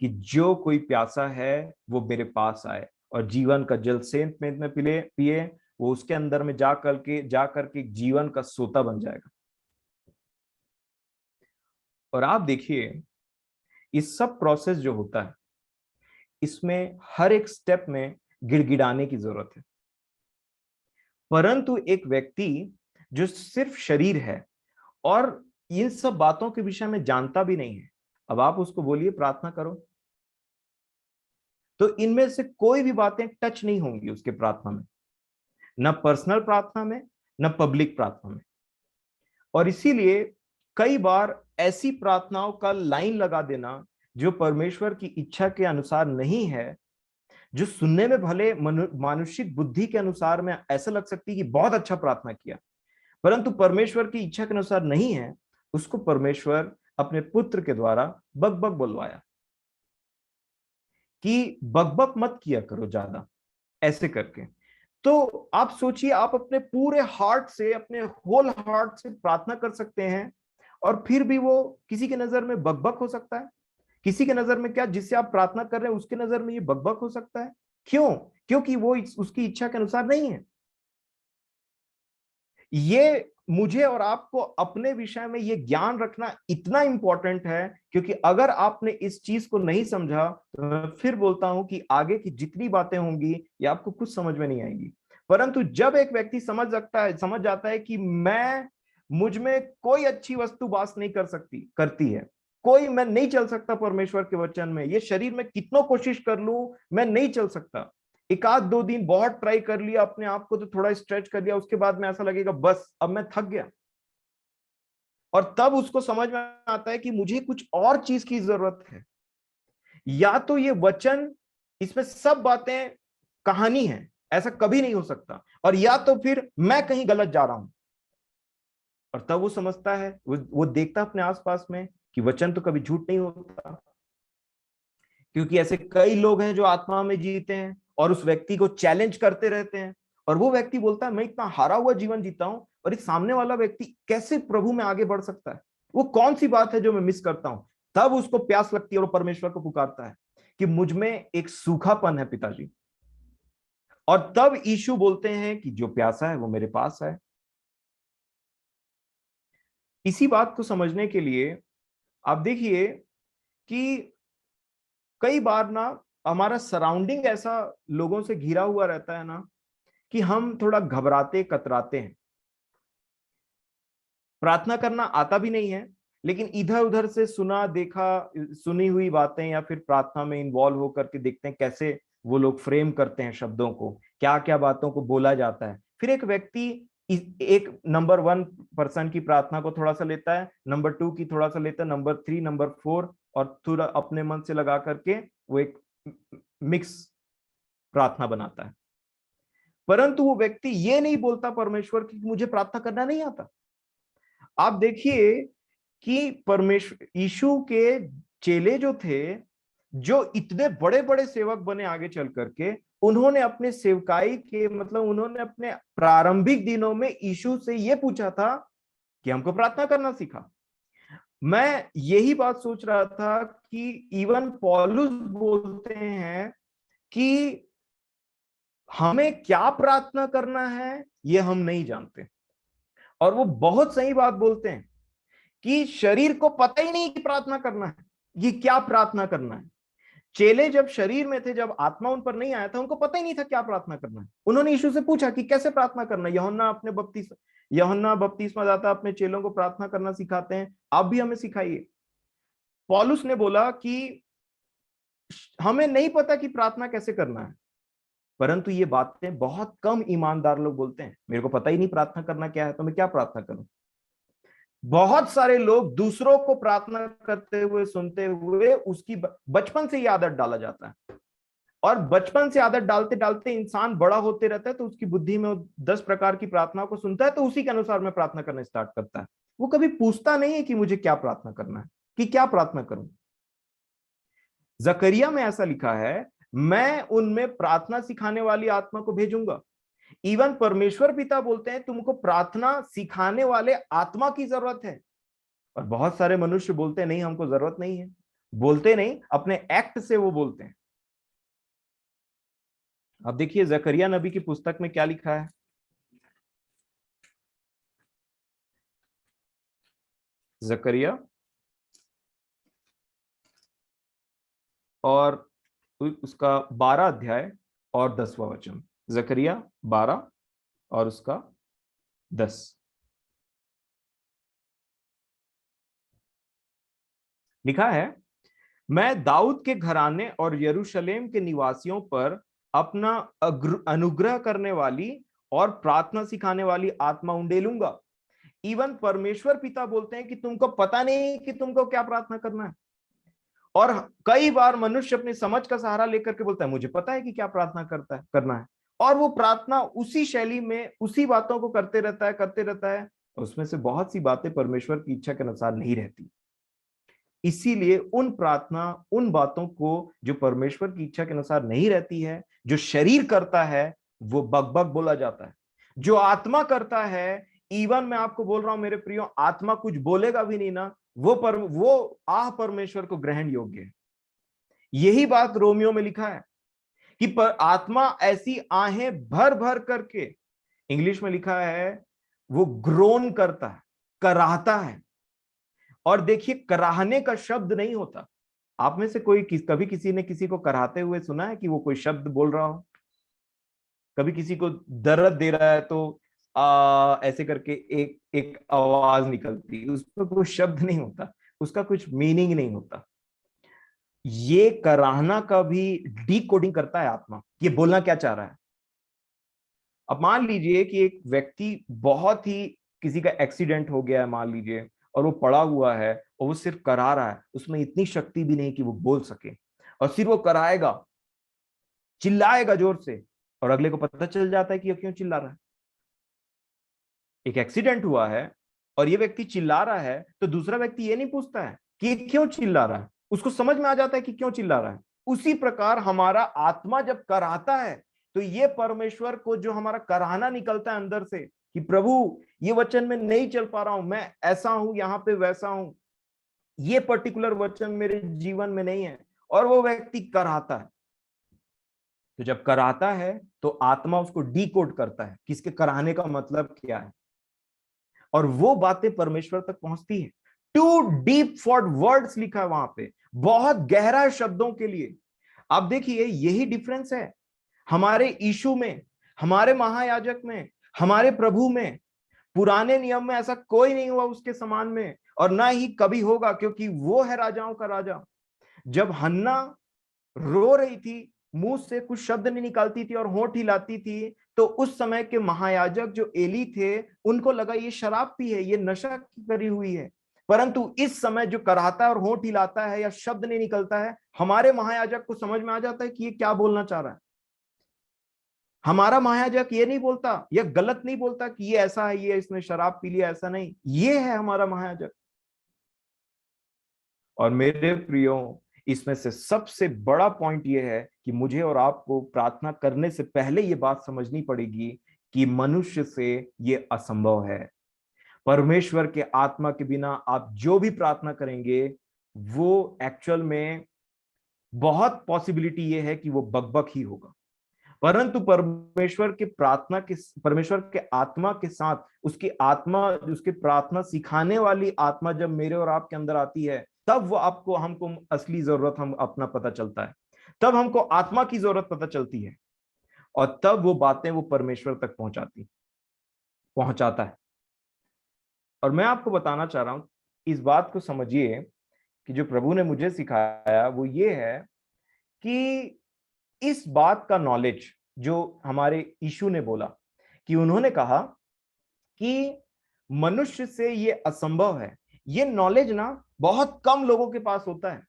कि जो कोई प्यासा है वो मेरे पास आए और जीवन का जल सेंत में पिए, वो उसके अंदर में जा करके जीवन का सोता बन जाएगा। और आप देखिए, इस सब प्रोसेस जो होता है, इसमें हर एक स्टेप में गिड़गिड़ाने की जरूरत है। परंतु एक व्यक्ति जो सिर्फ शरीर है और इन सब बातों के विषय में जानता भी नहीं है, अब आप उसको बोलिए प्रार्थना करो, तो इनमें से कोई भी बातें टच नहीं होंगी उसके प्रार्थना में, न पर्सनल प्रार्थना में, न पब्लिक प्रार्थना में। और इसीलिए कई बार ऐसी प्रार्थनाओं का लाइन लगा देना जो परमेश्वर की इच्छा के अनुसार नहीं है, जो सुनने में भले मानुषिक बुद्धि के अनुसार में ऐसा लग सकती है कि बहुत अच्छा प्रार्थना किया, परंतु परमेश्वर की इच्छा के अनुसार नहीं है, उसको परमेश्वर अपने पुत्र के द्वारा बकबक बुलवाया कि बकबक मत किया करो ज्यादा, ऐसे करके। तो आप सोचिए, आप अपने पूरे हार्ट से, अपने होल हार्ट से प्रार्थना कर सकते हैं, और फिर भी वो किसी के नजर में बकबक हो सकता है। किसी के नजर में क्या, जिससे आप प्रार्थना कर रहे हैं उसके नजर में ये बकबक हो सकता है। क्यों? क्योंकि वो उसकी इच्छा के अनुसार नहीं है। ये मुझे और आपको अपने विषय में ये ज्ञान रखना इतना इंपॉर्टेंट है, क्योंकि अगर आपने इस चीज को नहीं समझा, तो मैं फिर बोलता हूं कि आगे की जितनी बातें होंगी ये आपको कुछ समझ में नहीं आएंगी। परंतु जब एक व्यक्ति समझ जाता है कि मुझ में कोई अच्छी वस्तु वास नहीं करती है, मैं नहीं चल सकता परमेश्वर के वचन में, ये शरीर में कितनों कोशिश कर लूं मैं नहीं चल सकता, एक आध दो दिन बहुत ट्राई कर लिया अपने आप को, तो थोड़ा स्ट्रेच कर लिया, उसके बाद में ऐसा लगेगा बस अब मैं थक गया। और तब उसको समझ में आता है कि मुझे कुछ और चीज की जरूरत है, या तो ये वचन, इसमें सब बातें कहानी है, ऐसा कभी नहीं हो सकता, और या तो फिर मैं कहीं गलत जा रहा हूं। और तब वो समझता है, वो देखता अपने आसपास में कि वचन तो कभी झूठ नहीं होता, क्योंकि ऐसे कई लोग हैं जो आत्मा में जीते हैं और उस व्यक्ति को चैलेंज करते रहते हैं, और वो व्यक्ति बोलता है मैं इतना हारा हुआ जीवन जीता हूं, और इस सामने वाला व्यक्ति कैसे प्रभु में आगे बढ़ सकता है, वो कौन सी बात है जो मैं मिस करता हूं। तब उसको प्यास लगती है और परमेश्वर को पुकारता है कि मुझ में एक सूखापन है पिताजी। और तब यीशु बोलते हैं कि जो प्यासा है वो मेरे पास है। इसी बात को समझने के लिए आप देखिए कि कई बार ना हमारा सराउंडिंग ऐसा लोगों से घिरा हुआ रहता है ना, कि हम थोड़ा घबराते कतराते हैं, प्रार्थना करना आता भी नहीं है, लेकिन इधर उधर से सुना देखा सुनी हुई बातें, या फिर प्रार्थना में इन्वॉल्व होकर के देखते हैं कैसे वो लोग फ्रेम करते हैं शब्दों को, क्या क्या बातों को बोला जाता है। फिर एक व्यक्ति एक नंबर 1 पर्सन की प्रार्थना को थोड़ा सा लेता है, नंबर 2 की थोड़ा सा लेता है, नंबर 3, नंबर 4, और थोड़ा अपने मन से लगा करके वो एक मिक्स प्रार्थना बनाता है। परंतु वो व्यक्ति ये नहीं बोलता परमेश्वर की मुझे प्रार्थना करना नहीं आता। आप देखिए कि परमेश्वर यीशु के चेले जो थे, जो इतने बड़े बड़े सेवक बने आगे चल करके, उन्होंने अपने सेवकाई के मतलब उन्होंने अपने प्रारंभिक दिनों में यीशु से ये पूछा था कि हमको प्रार्थना करना सिखा। मैं यही बात सोच रहा था कि इवन पौलुस बोलते हैं कि हमें क्या प्रार्थना करना है ये हम नहीं जानते, और वो बहुत सही बात बोलते हैं कि शरीर को पता ही नहीं कि प्रार्थना करना है, ये क्या प्रार्थना करना है। चेले जब शरीर में थे, जब आत्मा उन पर नहीं आया था, उनको पता ही नहीं था क्या प्रार्थना करना है। उन्होंने यीशु से पूछा कि कैसे प्रार्थना करना है। यूहन्ना बपतिस्मा दाता अपने चेलों को प्रार्थना करना सिखाते हैं, आप भी हमें सिखाइए। पौलुस ने बोला कि हमें नहीं पता कि प्रार्थना कैसे करना है, परंतु ये बातें बहुत कम ईमानदार लोग बोलते हैं, मेरे को पता ही नहीं प्रार्थना करना क्या है, तो मैं क्या प्रार्थना करूं। बहुत सारे लोग दूसरों को प्रार्थना करते हुए सुनते हुए उसकी बचपन से ही आदत डाला जाता है, और बचपन से आदत डालते डालते इंसान बड़ा होते रहता है, तो उसकी बुद्धि में वो 10 प्रकार की प्रार्थनाओं को सुनता है, तो उसी के अनुसार में प्रार्थना करना स्टार्ट करता है। वो कभी पूछता नहीं है कि मुझे क्या प्रार्थना करना है, कि क्या प्रार्थना करूं। जकरिया में ऐसा लिखा है, मैं उनमें प्रार्थना सिखाने वाली आत्मा को भेजूंगा। इवन परमेश्वर पिता बोलते हैं तुमको प्रार्थना सिखाने वाले आत्मा की जरूरत है। और बहुत सारे मनुष्य बोलते हैं नहीं, हमको जरूरत नहीं है। बोलते नहीं, अपने एक्ट से वो बोलते हैं। अब देखिए जकरिया नबी की पुस्तक में क्या लिखा है। जकरिया और उसका 12 अध्याय और 10वां वचन। जकरिया 12 और उसका 10। लिखा है, मैं दाऊद के घराने और यरूशलेम के निवासियों पर अपना अनुग्रह करने वाली और प्रार्थना सिखाने वाली आत्मा उंडेलूंगा। इवन परमेश्वर पिता बोलते हैं कि तुमको पता नहीं कि तुमको क्या प्रार्थना करना है। और कई बार मनुष्य अपनी समझ का सहारा लेकर के बोलता है मुझे पता है कि क्या प्रार्थना करना है, और वो प्रार्थना उसी शैली में उसी बातों को करते रहता है। उसमें से बहुत सी बातें परमेश्वर की इच्छा के अनुसार नहीं रहती। इसीलिए उन बातों को जो परमेश्वर की इच्छा के अनुसार नहीं रहती है, जो शरीर करता है, वो बकबक बोला जाता है। जो आत्मा करता है, इवन मैं आपको बोल रहा हूं मेरे प्रियो, आत्मा कुछ बोलेगा भी नहीं ना, वो परमेश्वर को ग्रहण योग्य है। यही बात रोमियो में लिखा है कि आत्मा ऐसी आहें भर भर करके, इंग्लिश में लिखा है, वो ग्रोन करता है, कराहता है। और देखिए, कराहने का शब्द नहीं होता। आप में से कभी किसी ने किसी को कराहते हुए सुना है कि वो कोई शब्द बोल रहा हो? कभी किसी को दर्द दे रहा है तो ऐसे करके एक एक आवाज निकलती है, उसमें कोई शब्द नहीं होता, उसका कुछ मीनिंग नहीं होता। ये कराहना का भी डीकोडिंग करता है आत्मा, ये बोलना क्या चाह रहा है। अब मान लीजिए कि एक व्यक्ति बहुत ही, किसी का एक्सीडेंट हो गया है मान लीजिए, और वो पड़ा हुआ है और वो सिर्फ करा रहा है, उसमें इतनी शक्ति भी नहीं कि वो बोल सके, और सिर्फ वो कराएगा, चिल्लाएगा जोर से, और अगले को पता चल जाता है कि ये क्यों चिल्ला रहा है। एक एक्सीडेंट हुआ है और ये व्यक्ति चिल्ला रहा है, तो दूसरा व्यक्ति ये नहीं पूछता है कि ये क्यों चिल्ला रहा है, उसको समझ में आ जाता है कि क्यों चिल्ला रहा है। उसी प्रकार हमारा आत्मा जब कराहता है, तो ये परमेश्वर को जो हमारा कराहना निकलता है अंदर से कि प्रभु ये वचन में नहीं चल पा रहा हूं, मैं ऐसा हूं, यहां पे वैसा हूं, ये पर्टिकुलर वचन मेरे जीवन में नहीं है, और वो व्यक्ति कराहता है। तो जब कराहता है तो आत्मा उसको डीकोड करता है कि इसके कराहने का मतलब क्या है, और वो बातें परमेश्वर तक पहुंचती है। टू डीप फॉर वर्ड्स लिखा है वहां पे, बहुत गहरा शब्दों के लिए। आप देखिए, यही डिफरेंस है हमारे यीशु में, हमारे महायाजक में, हमारे प्रभु में। पुराने नियम में ऐसा कोई नहीं हुआ उसके समान में, और ना ही कभी होगा, क्योंकि वो है राजाओं का राजा। जब हन्ना रो रही थी, मुंह से कुछ शब्द नहीं निकालती थी और होंठ हिलाती थी, तो उस समय के महायाजक जो एली थे, उनको लगा ये शराब पी है, ये नशा करी हुई है। परंतु इस समय जो कराहता है और होंठ हिलाता है या शब्द नहीं निकलता है, हमारे महायाजक को समझ में आ जाता है कि ये क्या बोलना चाह रहा है। हमारा महायाजक ये नहीं बोलता, ये गलत नहीं बोलता कि ये ऐसा है, ये इसने शराब पी लिया, ऐसा नहीं, ये है हमारा महायाजक। और मेरे प्रियो, इसमें से सबसे बड़ा पॉइंट यह है कि मुझे और आपको प्रार्थना करने से पहले यह बात समझनी पड़ेगी कि मनुष्य से यह असंभव है। परमेश्वर के आत्मा के बिना आप जो भी प्रार्थना करेंगे, वो एक्चुअल में बहुत पॉसिबिलिटी यह है कि वो बकबक ही होगा। परंतु परमेश्वर के आत्मा के साथ उसकी आत्मा, उसके प्रार्थना सिखाने वाली आत्मा जब मेरे और आपके अंदर आती है, तब वो हमको असली जरूरत हम अपना पता चलता है, तब हमको आत्मा की जरूरत पता चलती है, और तब वो बातें वो परमेश्वर तक पहुंचाता है। और मैं आपको बताना चाह रहा हूं, इस बात को समझिए कि जो प्रभु ने मुझे सिखाया वो ये है कि इस बात का नॉलेज जो हमारे यीशु ने बोला, कि उन्होंने कहा कि मनुष्य से ये असंभव है, ये नॉलेज ना बहुत कम लोगों के पास होता है।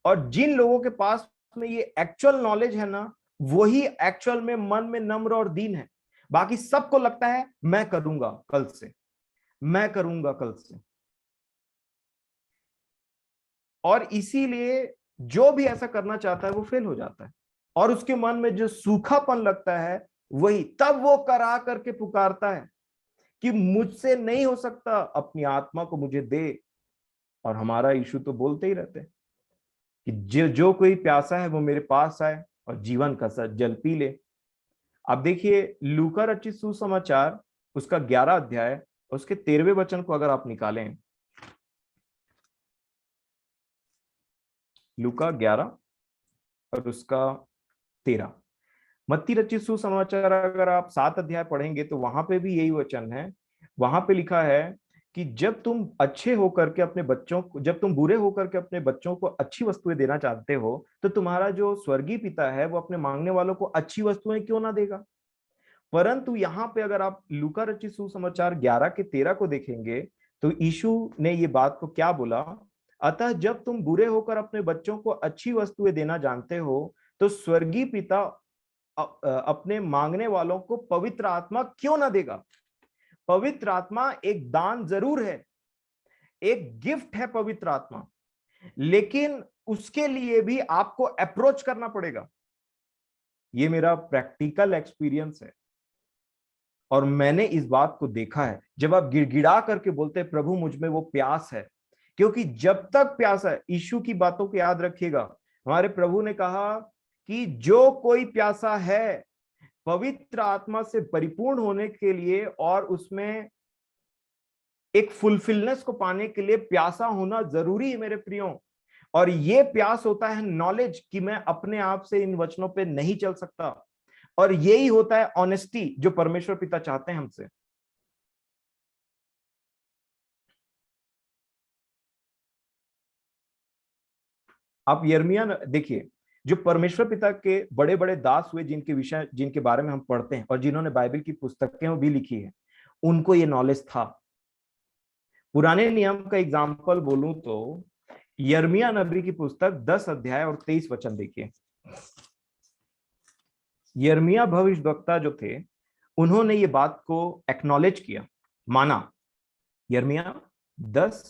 और जिन लोगों के पास में ये एक्चुअल नॉलेज है ना, वही एक्चुअल में मन में नम्र और दीन है। बाकी सबको लगता है मैं करूंगा कल से, मैं करूंगा कल से। और इसीलिए जो भी ऐसा करना चाहता है वो फेल हो जाता है, और उसके मन में जो सूखापन लगता है वही तब वो करा करके पुकारता है कि मुझसे नहीं हो सकता, अपनी आत्मा को मुझे दे। और हमारा यीशु तो बोलते ही रहते हैं कि जो जो कोई प्यासा है वो मेरे पास आए और जीवन का जल पी ले। अब देखिए लूका रचित सुसमाचार उसका 11 अध्याय उसके 13वें वचन को अगर आप निकालें, लूका 11 और उसका 13। मत्ती रचित सुसमाचार अगर आप 7 अध्याय पढ़ेंगे तो वहां पे भी यही वचन है। वहां पे लिखा है कि जब तुम अच्छे होकर के अपने बच्चों को, जब तुम बुरे होकर के अपने बच्चों को अच्छी वस्तुएं देना चाहते हो, तो तुम्हारा जो स्वर्गीय पिता है वो अपने मांगने वालों को अच्छी वस्तुएं क्यों ना देगा। परंतु यहाँ पे अगर आप लूका रचित सुसमाचार 11 के 13 को देखेंगे तो यीशु ने ये बात को क्या बोला, अतः जब तुम बुरे होकर अपने बच्चों को अच्छी वस्तुएं देना जानते हो तो स्वर्गीय पिता अपने मांगने वालों को पवित्र आत्मा क्यों ना देगा। पवित्र आत्मा एक दान जरूर है, एक गिफ्ट है पवित्र आत्मा, लेकिन उसके लिए भी आपको अप्रोच करना पड़ेगा। ये मेरा प्रैक्टिकल एक्सपीरियंस है और मैंने इस बात को देखा है। जब आप गिड़गिड़ा करके बोलते हैं प्रभु मुझ में वो प्यास है, क्योंकि जब तक प्यास है, यीशु की बातों को याद रखिएगा, हमारे प्रभु ने कहा कि जो कोई प्यासा है पवित्र आत्मा से परिपूर्ण होने के लिए और उसमें एक फुलफिलनेस को पाने के लिए प्यासा होना जरूरी है मेरे प्रियो। और ये प्यास होता है नॉलेज कि मैं अपने आप से इन वचनों पे नहीं चल सकता, और यही होता है ऑनेस्टी जो परमेश्वर पिता चाहते हैं हमसे। आप यिर्मयाह देखिए, जो परमेश्वर पिता के बड़े बड़े दास हुए जिनके विषय जिनके बारे में हम पढ़ते हैं और जिन्होंने बाइबल की पुस्तकें भी लिखी है, उनको ये नॉलेज था। पुराने नियम का एग्जाम्पल बोलूं तो यिर्मयाह नबी की पुस्तक 10 अध्याय और 23 वचन देखिए। यिर्मयाह भविष्यवक्ता जो थे उन्होंने ये बात को एक्नॉलेज किया, माना। यिर्मयाह 10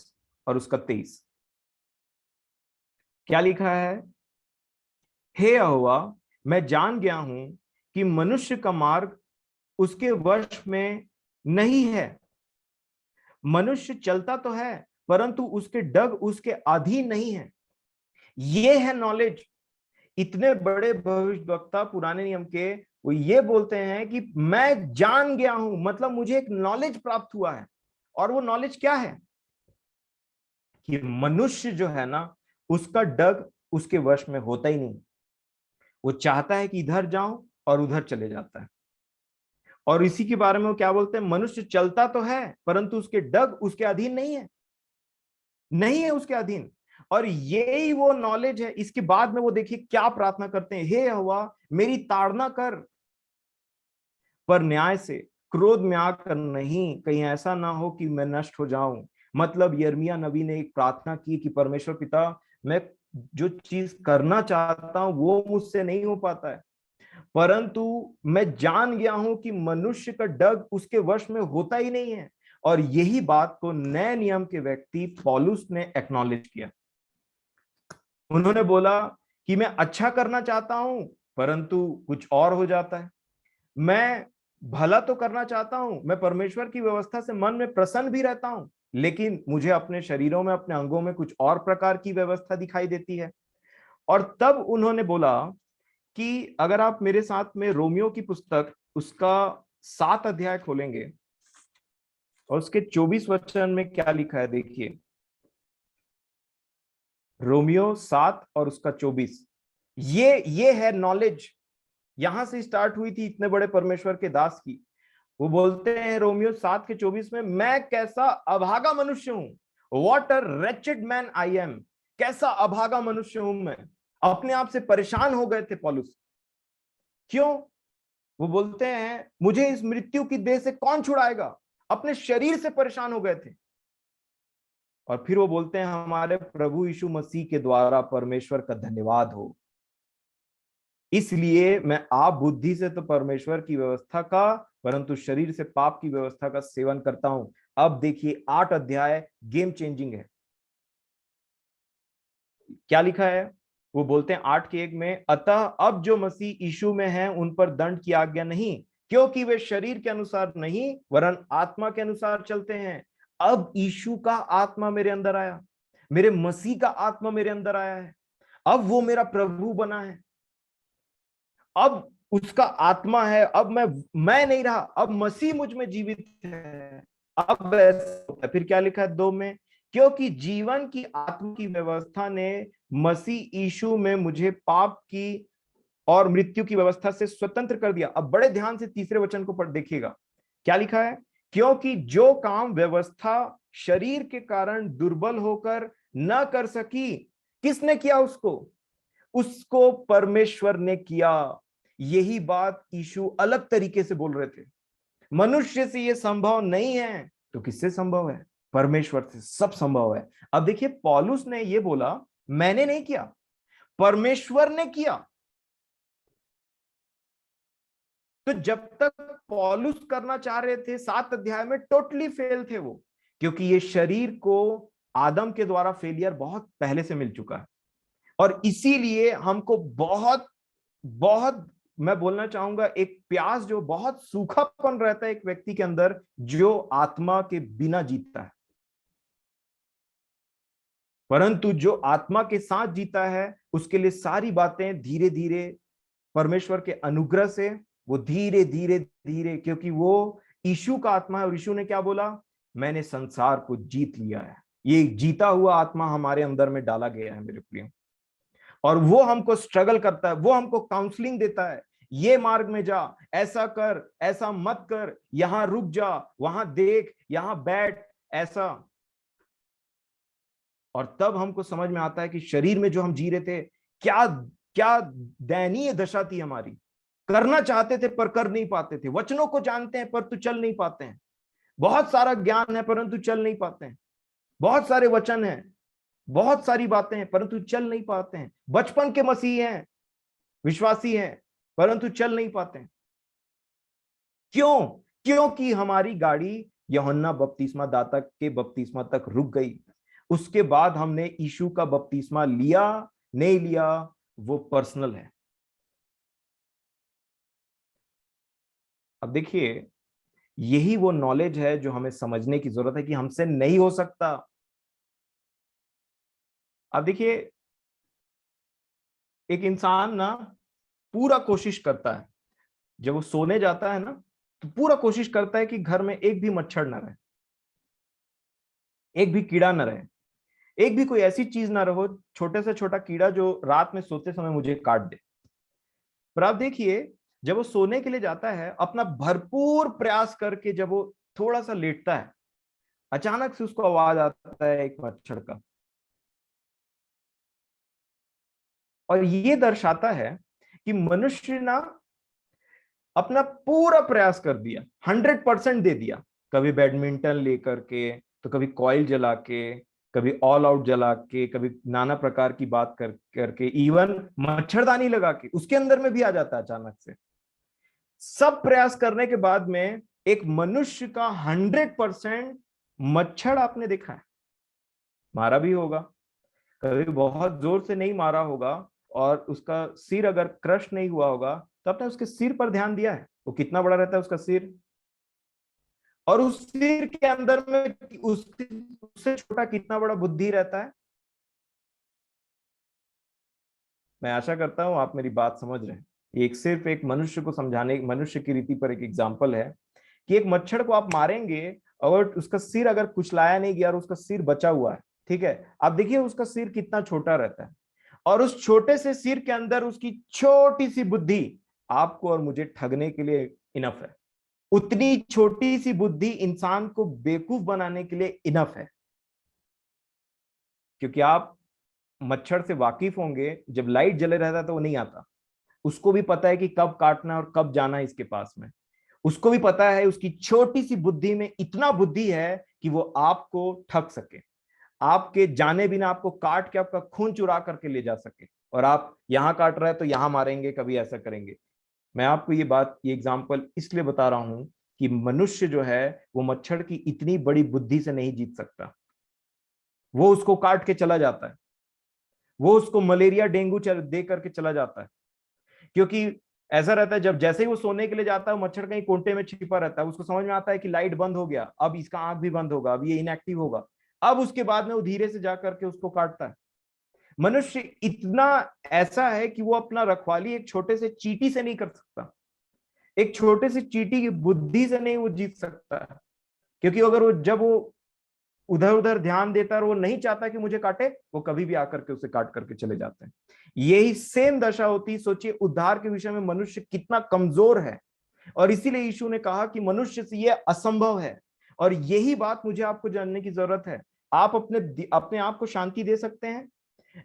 और उसका 23 क्या लिखा है, हे यहोवा मैं जान गया हूं कि मनुष्य का मार्ग उसके वश में नहीं है। मनुष्य चलता तो है परंतु उसके डग उसके अधीन नहीं है। ये है नॉलेज। इतने बड़े भविष्यवक्ता पुराने नियम के वो ये बोलते हैं कि मैं जान गया हूं, मतलब मुझे एक नॉलेज प्राप्त हुआ है। और वो नॉलेज क्या है कि मनुष्य जो है ना उसका डग उसके वश में होता ही नहीं। वो चाहता है कि इधर जाऊं और उधर चले जाता है। और इसी के बारे में वो क्या बोलते हैं, मनुष्य चलता तो है परंतु उसके डग उसके अधीन नहीं है, नहीं है उसके अधीन। और यही वो नॉलेज है। इसके बाद में वो देखिए क्या प्रार्थना करते हैं, हे यहोवा मेरी ताड़ना कर पर न्याय से, क्रोध में आकर नहीं, कहीं ऐसा ना हो कि मैं नष्ट हो जाऊं। मतलब यिर्मयाह नबी ने एक प्रार्थना की कि परमेश्वर पिता मैं जो चीज करना चाहता हूं वो मुझसे नहीं हो पाता है, परंतु मैं जान गया हूं कि मनुष्य का डग उसके वश में होता ही नहीं है। और यही बात को नए नियम के व्यक्ति पौलुस ने एक्नॉलेज किया। उन्होंने बोला कि मैं अच्छा करना चाहता हूं परंतु कुछ और हो जाता है। मैं भला तो करना चाहता हूं, मैं परमेश्वर की व्यवस्था से मन में प्रसन्न भी रहता हूं, लेकिन मुझे अपने शरीरों में अपने अंगों में कुछ और प्रकार की व्यवस्था दिखाई देती है। और तब उन्होंने बोला कि अगर आप मेरे साथ में रोमियो की पुस्तक उसका 7 अध्याय खोलेंगे और उसके 24 वचन में क्या लिखा है देखिए। रोमियो 7 और उसका 24, ये है नॉलेज। यहां से स्टार्ट हुई थी इतने बड़े परमेश्वर के दास की। वो बोलते हैं रोमियो 7 के 24 में, मैं कैसा अभागा मनुष्य हूं, what a wretched man I am. कैसा अभागा मनुष्य हूं मैं। अपने आप से परेशान हो गए थे पौलुस। क्यों? वो बोलते हैं मुझे इस मृत्यु की देह से कौन छुड़ाएगा। अपने शरीर से परेशान हो गए थे। और फिर वो बोलते हैं हमारे प्रभु यीशु मसीह के द्वारा परमेश्वर का धन्यवाद हो। इसलिए मैं आप बुद्धि से तो परमेश्वर की व्यवस्था का, परंतु शरीर से पाप की व्यवस्था का सेवन करता हूं। अब देखिए 8 अध्याय गेम चेंजिंग है। क्या लिखा है? वो बोलते हैं 8 के 1 में, अतः अब जो मसीह यीशु में है उन पर दंड की आज्ञा नहीं, क्योंकि वे शरीर के अनुसार नहीं वरन आत्मा के अनुसार चलते हैं। अब यीशु का आत्मा मेरे अंदर आया, मेरे मसीह का आत्मा मेरे अंदर आया है। अब वो मेरा प्रभु बना है, अब उसका आत्मा है। अब मैं नहीं रहा, अब मसीह मुझ में जीवित है। अब फिर क्या लिखा है 2 में, क्योंकि जीवन की आत्मा की व्यवस्था ने मसीह यीशु में मुझे पाप की और मृत्यु की व्यवस्था से स्वतंत्र कर दिया। अब बड़े ध्यान से तीसरे वचन को पढ़ देखिएगा, क्या लिखा है? क्योंकि जो काम व्यवस्था शरीर के कारण दुर्बल होकर न कर सकी, किसने किया? उसको परमेश्वर ने किया। यही बात यीशु अलग तरीके से बोल रहे थे। मनुष्य से यह संभव नहीं है तो किससे संभव है? परमेश्वर से सब संभव है। अब देखिए पौलुस ने यह बोला, मैंने नहीं किया, परमेश्वर ने किया। तो जब तक पौलुस करना चाह रहे थे 7 अध्याय में, टोटली फेल थे वो, क्योंकि ये शरीर को आदम के द्वारा फेलियर बहुत पहले से मिल चुका है। और इसीलिए हमको बहुत बहुत, मैं बोलना चाहूंगा, एक प्यास जो बहुत सूखापन रहता है एक व्यक्ति के अंदर जो आत्मा के बिना जीता है। परंतु जो आत्मा के साथ जीता है उसके लिए सारी बातें धीरे धीरे परमेश्वर के अनुग्रह से, वो धीरे धीरे धीरे, क्योंकि वो यीशु का आत्मा है। और यीशु ने क्या बोला? मैंने संसार को जीत लिया है। ये जीता हुआ आत्मा हमारे अंदर में डाला गया है मेरे प्रिय। और वो हमको स्ट्रगल करता है, वो हमको काउंसलिंग देता है, ये मार्ग में जा, ऐसा कर, ऐसा मत कर, यहां रुक जा, वहां देख, यहां बैठ, ऐसा। और तब हमको समझ में आता है कि शरीर में जो हम जी रहे थे, क्या क्या दयनीय दशा थी हमारी। करना चाहते थे पर कर नहीं पाते थे। वचनों को जानते हैं पर तो चल नहीं पाते हैं। बहुत सारा ज्ञान है परंतु चल नहीं पाते हैं। बहुत सारे वचन हैं, बहुत सारी बातें हैं परंतु चल नहीं पाते हैं। बचपन के मसीह हैं, विश्वासी हैं, परंतु चल नहीं पाते हैं। क्यों? क्योंकि हमारी गाड़ी यूहन्ना बपतिस्मा दाता के बपतिस्मा तक रुक गई। उसके बाद हमने यीशु का बपतिस्मा लिया नहीं लिया, वो पर्सनल है। अब देखिए, यही वो नॉलेज है जो हमें समझने की जरूरत है कि हमसे नहीं हो सकता। अब देखिए, एक इंसान ना पूरा कोशिश करता है, जब वो सोने जाता है ना, तो पूरा कोशिश करता है कि घर में एक भी मच्छर ना रहे, एक भी कीड़ा ना रहे, एक भी कोई ऐसी चीज ना रहो, छोटे से छोटा कीड़ा जो रात में सोते समय मुझे काट दे। पर आप देखिए, जब वो सोने के लिए जाता है, अपना भरपूर प्रयास करके जब वो थोड़ा सा लेटता है, अचानक से उसको आवाज आता है एक मच्छर का। और ये दर्शाता है कि मनुष्य ना अपना पूरा प्रयास कर दिया, 100% दे दिया। कभी बैडमिंटन लेकर के, तो कभी कॉइल जला के, कभी ऑल आउट जला के, कभी नाना प्रकार की बात करके, इवन मच्छरदानी लगा के उसके अंदर में भी आ जाता है अचानक से। सब प्रयास करने के बाद में एक मनुष्य का 100% मच्छर आपने देखा है, मारा भी होगा, कभी बहुत जोर से नहीं मारा होगा, और उसका सिर अगर क्रश नहीं हुआ होगा तो आपने उसके सिर पर ध्यान दिया है? वो कितना बड़ा रहता है उसका सिर, और उस सिर के अंदर में उससे छोटा कितना बड़ा बुद्धि रहता है। मैं आशा करता हूं आप मेरी बात समझ रहे हैं। ये एक सिर्फ एक मनुष्य को समझाने, मनुष्य की रीति पर एक एग्जाम्पल है कि एक मच्छर को आप मारेंगे और उसका सिर अगर कुचलाया नहीं गया और उसका सिर बचा हुआ है, ठीक है, आप देखिए उसका सिर कितना छोटा रहता है। और उस छोटे से सिर के अंदर उसकी छोटी सी बुद्धि आपको और मुझे ठगने के लिए इनफ है। उतनी छोटी सी बुद्धि इंसान को बेवकूफ बनाने के लिए इनफ है। क्योंकि आप मच्छर से वाकिफ होंगे, जब लाइट जले रहता है तो वो नहीं आता, उसको भी पता है कि कब काटना और कब जाना है इसके पास में। उसको भी पता है, उसकी छोटी सी बुद्धि में इतना बुद्धि है कि वो आपको ठग सके। आपके जाने बिना आपको काट के आपका खून चुरा करके ले जा सके, और आप यहां काट रहे हैं तो यहां मारेंगे, कभी ऐसा करेंगे। मैं आपको ये एग्जांपल इसलिए बता रहा हूं कि मनुष्य जो है वो मच्छर की इतनी बड़ी बुद्धि से नहीं जीत सकता। वो उसको काट के चला जाता है, वो उसको मलेरिया डेंगू दे करके चला जाता है। क्योंकि ऐसा रहता है, जब जैसे ही वो सोने के लिए जाता है, मच्छर कहीं कोने में छिपा रहता है, उसको समझ में आता है कि लाइट बंद हो गया, अब इसका आंख भी बंद होगा, अब ये इनएक्टिव होगा। अब उसके बाद में वो धीरे से जाकर के उसको काटता है। मनुष्य इतना ऐसा है कि वो अपना रखवाली एक छोटे से चींटी से नहीं कर सकता, एक छोटे से चींटी की बुद्धि से नहीं वो जीत सकता है। क्योंकि अगर वो जब वो उधर उधर ध्यान देता है और वो नहीं चाहता कि मुझे काटे, वो कभी भी आकर के उसे काट करके चले जाते हैं। यही सेम दशा होती। सोचिए उद्धार के विषय में मनुष्य कितना कमजोर है, और इसीलिए यीशु ने कहा कि मनुष्य से यह असंभव है। और यही बात मुझे आपको जानने की जरूरत है। आप अपने अपने आप को शांति दे सकते हैं?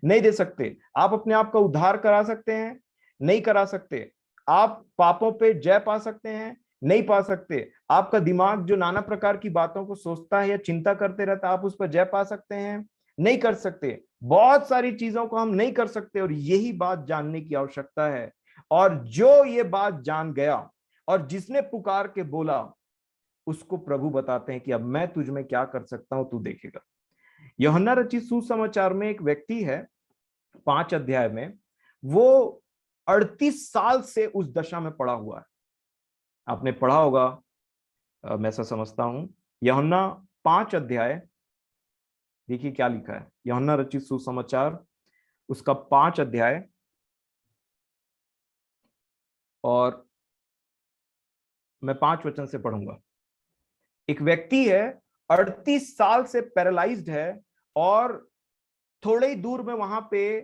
नहीं दे सकते। आप अपने आप का उद्धार करा सकते हैं? नहीं करा सकते। आप पापों पे जय पा सकते हैं? नहीं पा सकते। आपका दिमाग जो नाना प्रकार की बातों को सोचता है या चिंता करते रहता है, आप उस पर जय पा सकते हैं? नहीं कर सकते। बहुत सारी चीजों को हम नहीं कर सकते, और यही बात जानने की आवश्यकता है। और जो ये बात जान गया और जिसने पुकार के बोला, उसको प्रभु बताते हैं कि अब मैं तुझ में क्या कर सकता हूं, तू देखेगा। यूहन्ना रचित सुसमाचार में एक व्यक्ति है, 5 अध्याय में, वो 38 साल से उस दशा में पड़ा हुआ है। आपने पढ़ा होगा, मैं ऐसा समझता हूं। यूहन्ना 5 अध्याय, देखिए क्या लिखा है। यूहन्ना रचित सुसमाचार उसका 5 अध्याय, और मैं 5 वचन से पढ़ूंगा। एक व्यक्ति है, 38 साल से पैरालाइज्ड है, और थोड़े ही दूर में वहां पे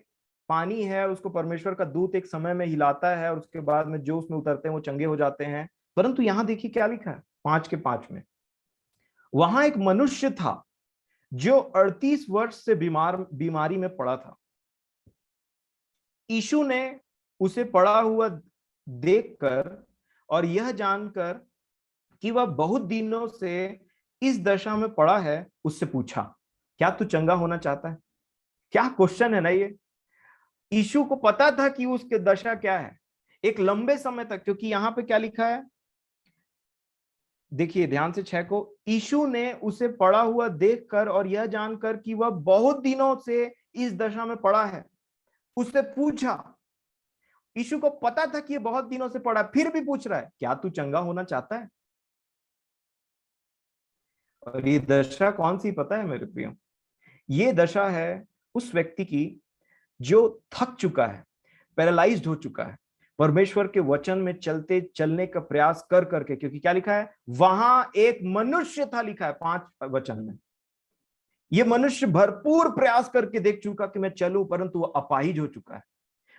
पानी है। उसको परमेश्वर का दूत एक समय में हिलाता है, और उसके बाद में जो उसमें उतरते हैं वो चंगे हो जाते हैं। परंतु यहां देखिए क्या लिखा है 5 के 5 में। वहां एक मनुष्य था जो 38 वर्ष से बीमारी में पड़ा था। यीशु ने उसे पड़ा हुआ देखकर और यह जानकर कि वह बहुत दिनों से इस दशा में पड़ा है, उससे पूछा, क्या तू चंगा होना चाहता है? क्या क्वेश्चन है ना ये। यीशु को पता था कि उसके दशा क्या है। एक लंबे समय तक, क्योंकि यहां पे क्या लिखा है, देखिए ध्यान से 6 को। यीशु ने उसे पड़ा हुआ देखकर और यह जानकर कि वह बहुत दिनों से इस दशा में पड़ा है, उससे पूछा। यीशु को पता था कि ये बहुत दिनों से पड़ा है, फिर भी पूछ रहा है, क्या तू चंगा होना चाहता है? और ये दशा कौन सी पता है मेरे प्रियो? ये दशा है उस व्यक्ति की जो थक चुका है, पैरालाइज्ड हो चुका है, परमेश्वर के वचन में चलते चलने का प्रयास कर करके। क्योंकि क्या लिखा है, वहां एक मनुष्य था, लिखा है 5 वचन में। ये मनुष्य भरपूर प्रयास करके देख चुका कि मैं चलूं, परंतु वो अपाहिज हो चुका है,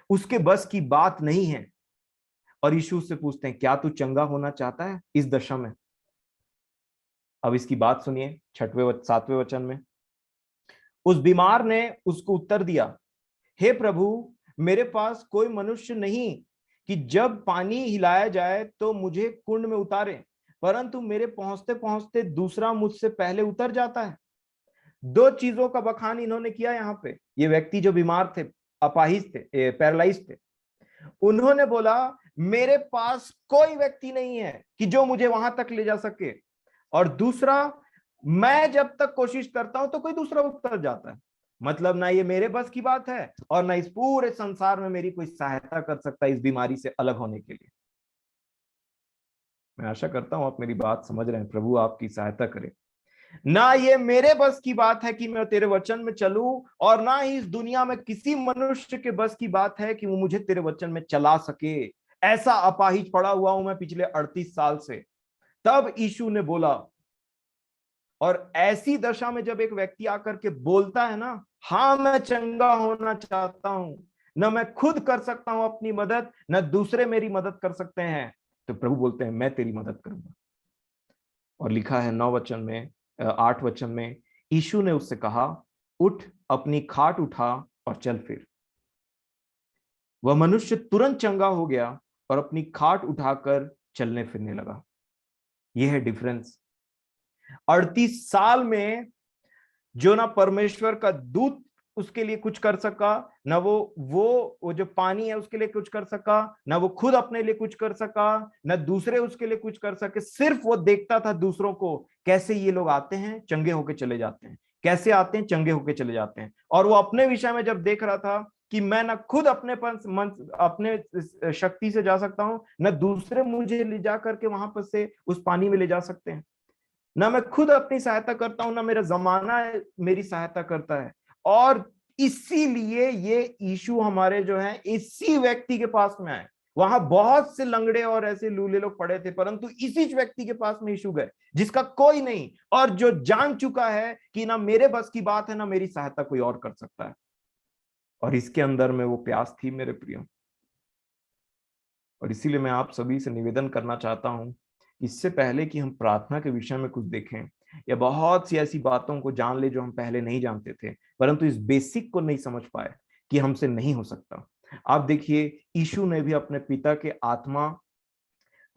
उसके बस की बात नहीं है। और यीशु से पूछते हैं, क्या तू चंगा होना चाहता है इस दशा में? अब इसकी बात सुनिए 7वें वचन में। उस बीमार ने उसको उत्तर दिया, हे प्रभु, मेरे पास कोई मनुष्य नहीं कि जब पानी हिलाया जाए तो मुझे कुंड में उतारे, परंतु मेरे पहुंचते पहुंचते दूसरा मुझसे पहले उतर जाता है। दो चीजों का बखान इन्होंने किया यहाँ पे। ये व्यक्ति जो बीमार थे, अपाहिज थे, पैरालाइज थे, उन्होंने बोला, मेरे पास कोई व्यक्ति नहीं है कि जो मुझे वहां तक ले जा सके, और दूसरा, मैं जब तक कोशिश करता हूं तो कोई दूसरा उतर जाता है। मतलब ना ये मेरे बस की बात है, और ना इस पूरे संसार में मेरी कोई सहायता कर सकता है इस बीमारी से अलग होने के लिए। मैं आशा करता हूं आप मेरी बात समझ रहे हैं। प्रभु आपकी सहायता करे। ना ये मेरे बस की बात है कि मैं तेरे वचन में चलूं, और ना ही इस दुनिया में किसी मनुष्य के बस की बात है कि वो मुझे तेरे वचन में चला सके। ऐसा अपाहिज पड़ा हुआ हूं मैं पिछले 38 साल से। तब यीशु ने बोला, और ऐसी दशा में जब एक व्यक्ति आकर के बोलता है ना, हाँ मैं चंगा होना चाहता हूं, न मैं खुद कर सकता हूं अपनी मदद, न दूसरे मेरी मदद कर सकते हैं, तो प्रभु बोलते हैं, मैं तेरी मदद करूंगा। और लिखा है 9 वचन में, 8 वचन में, यीशु ने उससे कहा, उठ, अपनी खाट उठा और चल फिर। वह मनुष्य तुरंत चंगा हो गया और अपनी खाट उठाकर चलने फिरने लगा। यह है डिफरेंस। 38 साल में जो ना परमेश्वर का दूत उसके लिए कुछ कर सका, ना वो जो पानी है उसके लिए कुछ कर सका, ना वो खुद अपने लिए कुछ कर सका, ना दूसरे उसके लिए कुछ कर सके। सिर्फ वो देखता था दूसरों को, कैसे ये लोग आते हैं चंगे होके चले जाते हैं, कैसे आते हैं चंगे होके चले जाते हैं। और वो अपने विषय में जब देख रहा था कि मैं ना खुद अपने मन अपने शक्ति से जा सकता हूं, ना दूसरे मुझे ले जा करके वहां पर से उस पानी में ले जा सकते हैं, ना मैं खुद अपनी सहायता करता हूं, ना मेरा जमाना मेरी सहायता करता है। और इसीलिए ये इशू हमारे जो है इसी व्यक्ति के पास में आए। वहां बहुत से लंगड़े और ऐसे लूले लोग पड़े थे, परंतु इसी व्यक्ति के पास में इशू गए जिसका कोई नहीं, और जो जान चुका है कि ना मेरे बस की बात है, ना मेरी सहायता कोई और कर सकता है। और इसके अंदर में वो प्यास थी मेरे प्रियो। और इसीलिए मैं आप सभी से निवेदन करना चाहता हूं, इससे पहले कि हम प्रार्थना के विषय में कुछ देखें या बहुत सी ऐसी बातों को जान ले जो हम पहले नहीं जानते थे, परंतु इस बेसिक को नहीं समझ पाए कि हमसे नहीं हो सकता। आप देखिए, यीशु ने भी अपने पिता के आत्मा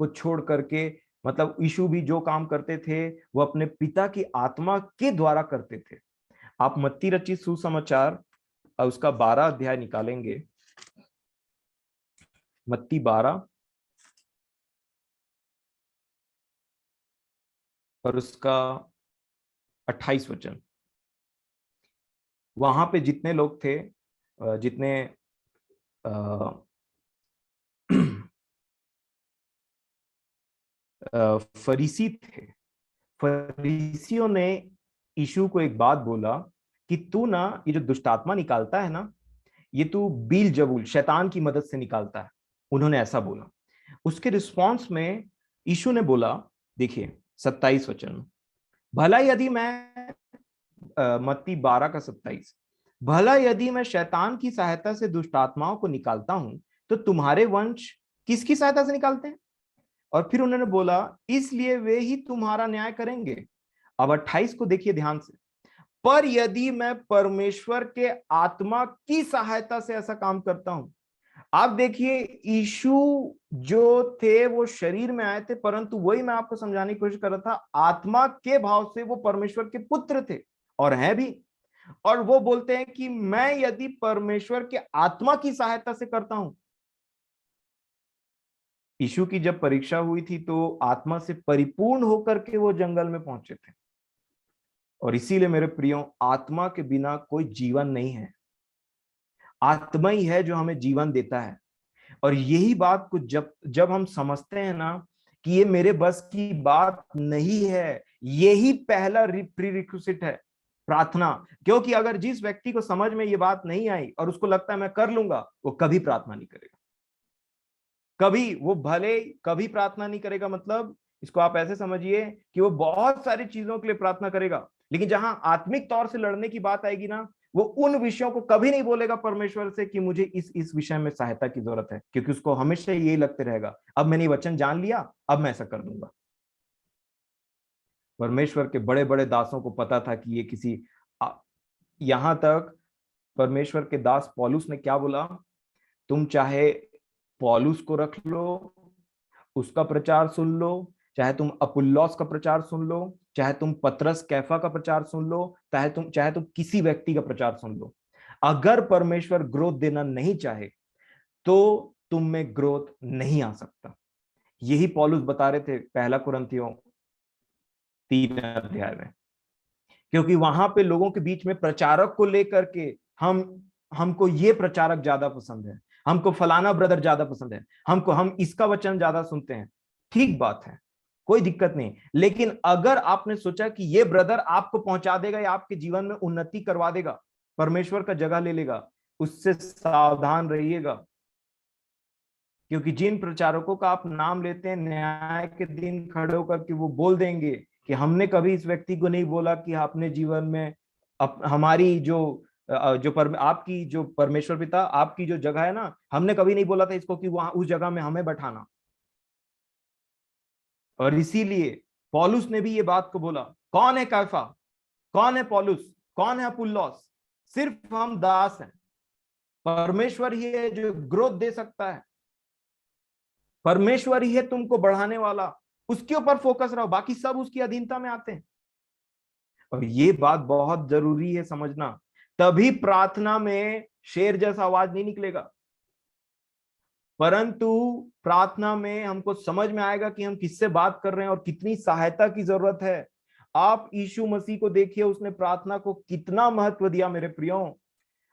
को छोड़ करके, मतलब यीशु भी जो काम करते थे वो अपने पिता की आत्मा के द्वारा करते थे। आप मत्ती रचित सुसमाचार उसका 12 अध्याय निकालेंगे, मत्ती 12 और उसका 28 वचन। वहां पे जितने लोग थे, जितने फरीसी थे, फरीसियों ने यीशु को एक बात बोला कि तू ना ये जो दुष्ट आत्मा निकालता है ना, ये तू बील जबूल शैतान की मदद से निकालता है। उन्होंने ऐसा बोला। उसके रिस्पॉन्स में यीशु ने बोला, देखिए 27 वचन, भला यदि मैं मत्ती 12 का 27, भला यदि मैं शैतान की सहायता से दुष्ट आत्माओं को निकालता हूं तो तुम्हारे वंश किसकी सहायता से निकालते हैं? और फिर उन्होंने बोला, इसलिए वे ही तुम्हारा न्याय करेंगे। अब 28 को देखिए ध्यान से, पर यदि मैं परमेश्वर के आत्मा की सहायता से ऐसा काम करता हूं। आप देखिए, यीशु जो थे वो शरीर में आए थे, परंतु वही मैं आपको समझाने की कोशिश कर रहा था, आत्मा के भाव से वो परमेश्वर के पुत्र थे और हैं भी। और वो बोलते हैं कि मैं यदि परमेश्वर के आत्मा की सहायता से करता हूं। यीशु की जब परीक्षा हुई थी तो आत्मा से परिपूर्ण होकर के वो जंगल में पहुंचे थे। और इसीलिए मेरे प्रियो, आत्मा के बिना कोई जीवन नहीं है। आत्मा ही है जो हमें जीवन देता है। और यही बात को जब जब हम समझते हैं ना कि ये मेरे बस की बात नहीं है, यही पहला प्रीरिक्विजिट है प्रार्थना। क्योंकि अगर जिस व्यक्ति को समझ में ये बात नहीं आई और उसको लगता है मैं कर लूंगा, वो कभी प्रार्थना नहीं करेगा। कभी वो भले कभी प्रार्थना नहीं करेगा, मतलब इसको आप ऐसे समझिए कि वो बहुत सारी चीजों के लिए प्रार्थना करेगा, लेकिन जहां आत्मिक तौर से लड़ने की बात आएगी ना, वो उन विषयों को कभी नहीं बोलेगा परमेश्वर से कि मुझे इस विषय में सहायता की जरूरत है, क्योंकि उसको हमेशा यही लगते रहेगा, अब मैंने ये वचन जान लिया, अब मैं ऐसा कर दूंगा। परमेश्वर के बड़े बड़े दासों को पता था कि ये किसी यहां तक परमेश्वर के दास पौलुस ने क्या बोला, तुम चाहे पौलुस को रख लो, उसका प्रचार सुन लो, चाहे तुम अपुल्लोस का प्रचार सुन लो, चाहे तुम पतरस कैफा का प्रचार सुन लो, चाहे तुम किसी व्यक्ति का प्रचार सुन लो, अगर परमेश्वर ग्रोथ देना नहीं चाहे तो तुम में ग्रोथ नहीं आ सकता। यही पौलुस बता रहे थे पहला कुरिन्थियों 3 अध्याय में। क्योंकि वहां पे लोगों के बीच में प्रचारक को लेकर के हमको ये प्रचारक ज्यादा पसंद है, हमको फलाना ब्रदर ज्यादा पसंद है, हम इसका वचन ज्यादा सुनते हैं। ठीक बात है, कोई दिक्कत नहीं। लेकिन अगर आपने सोचा कि ये ब्रदर आपको पहुंचा देगा या आपके जीवन में उन्नति करवा देगा, परमेश्वर का जगह ले लेगा, उससे सावधान रहिएगा। क्योंकि जिन प्रचारकों का आप नाम लेते हैं, न्याय के दिन खड़े होकर के वो बोल देंगे कि हमने कभी इस व्यक्ति को नहीं बोला कि आपने जीवन में हमारी आपकी जो परमेश्वर पिता आपकी जो जगह है ना, हमने कभी नहीं बोला था इसको कि वहां उस जगह में हमें बैठाना। और इसीलिए पौलुस ने भी ये बात को बोला, कौन है कैफा, कौन है पौलुस, कौन है अपुल्लोस, सिर्फ हम दास हैं। परमेश्वर ही है जो ग्रोथ दे सकता है, परमेश्वर ही है तुमको बढ़ाने वाला, उसके ऊपर फोकस रहो, बाकी सब उसकी अधीनता में आते हैं। और ये बात बहुत जरूरी है समझना, तभी प्रार्थना में शेर जैसा आवाज नहीं निकलेगा, परंतु प्रार्थना में हमको समझ में आएगा कि हम किससे बात कर रहे हैं और कितनी सहायता की जरूरत है। आप यीशु मसीह को देखिए, उसने प्रार्थना को कितना महत्व दिया मेरे प्रियो।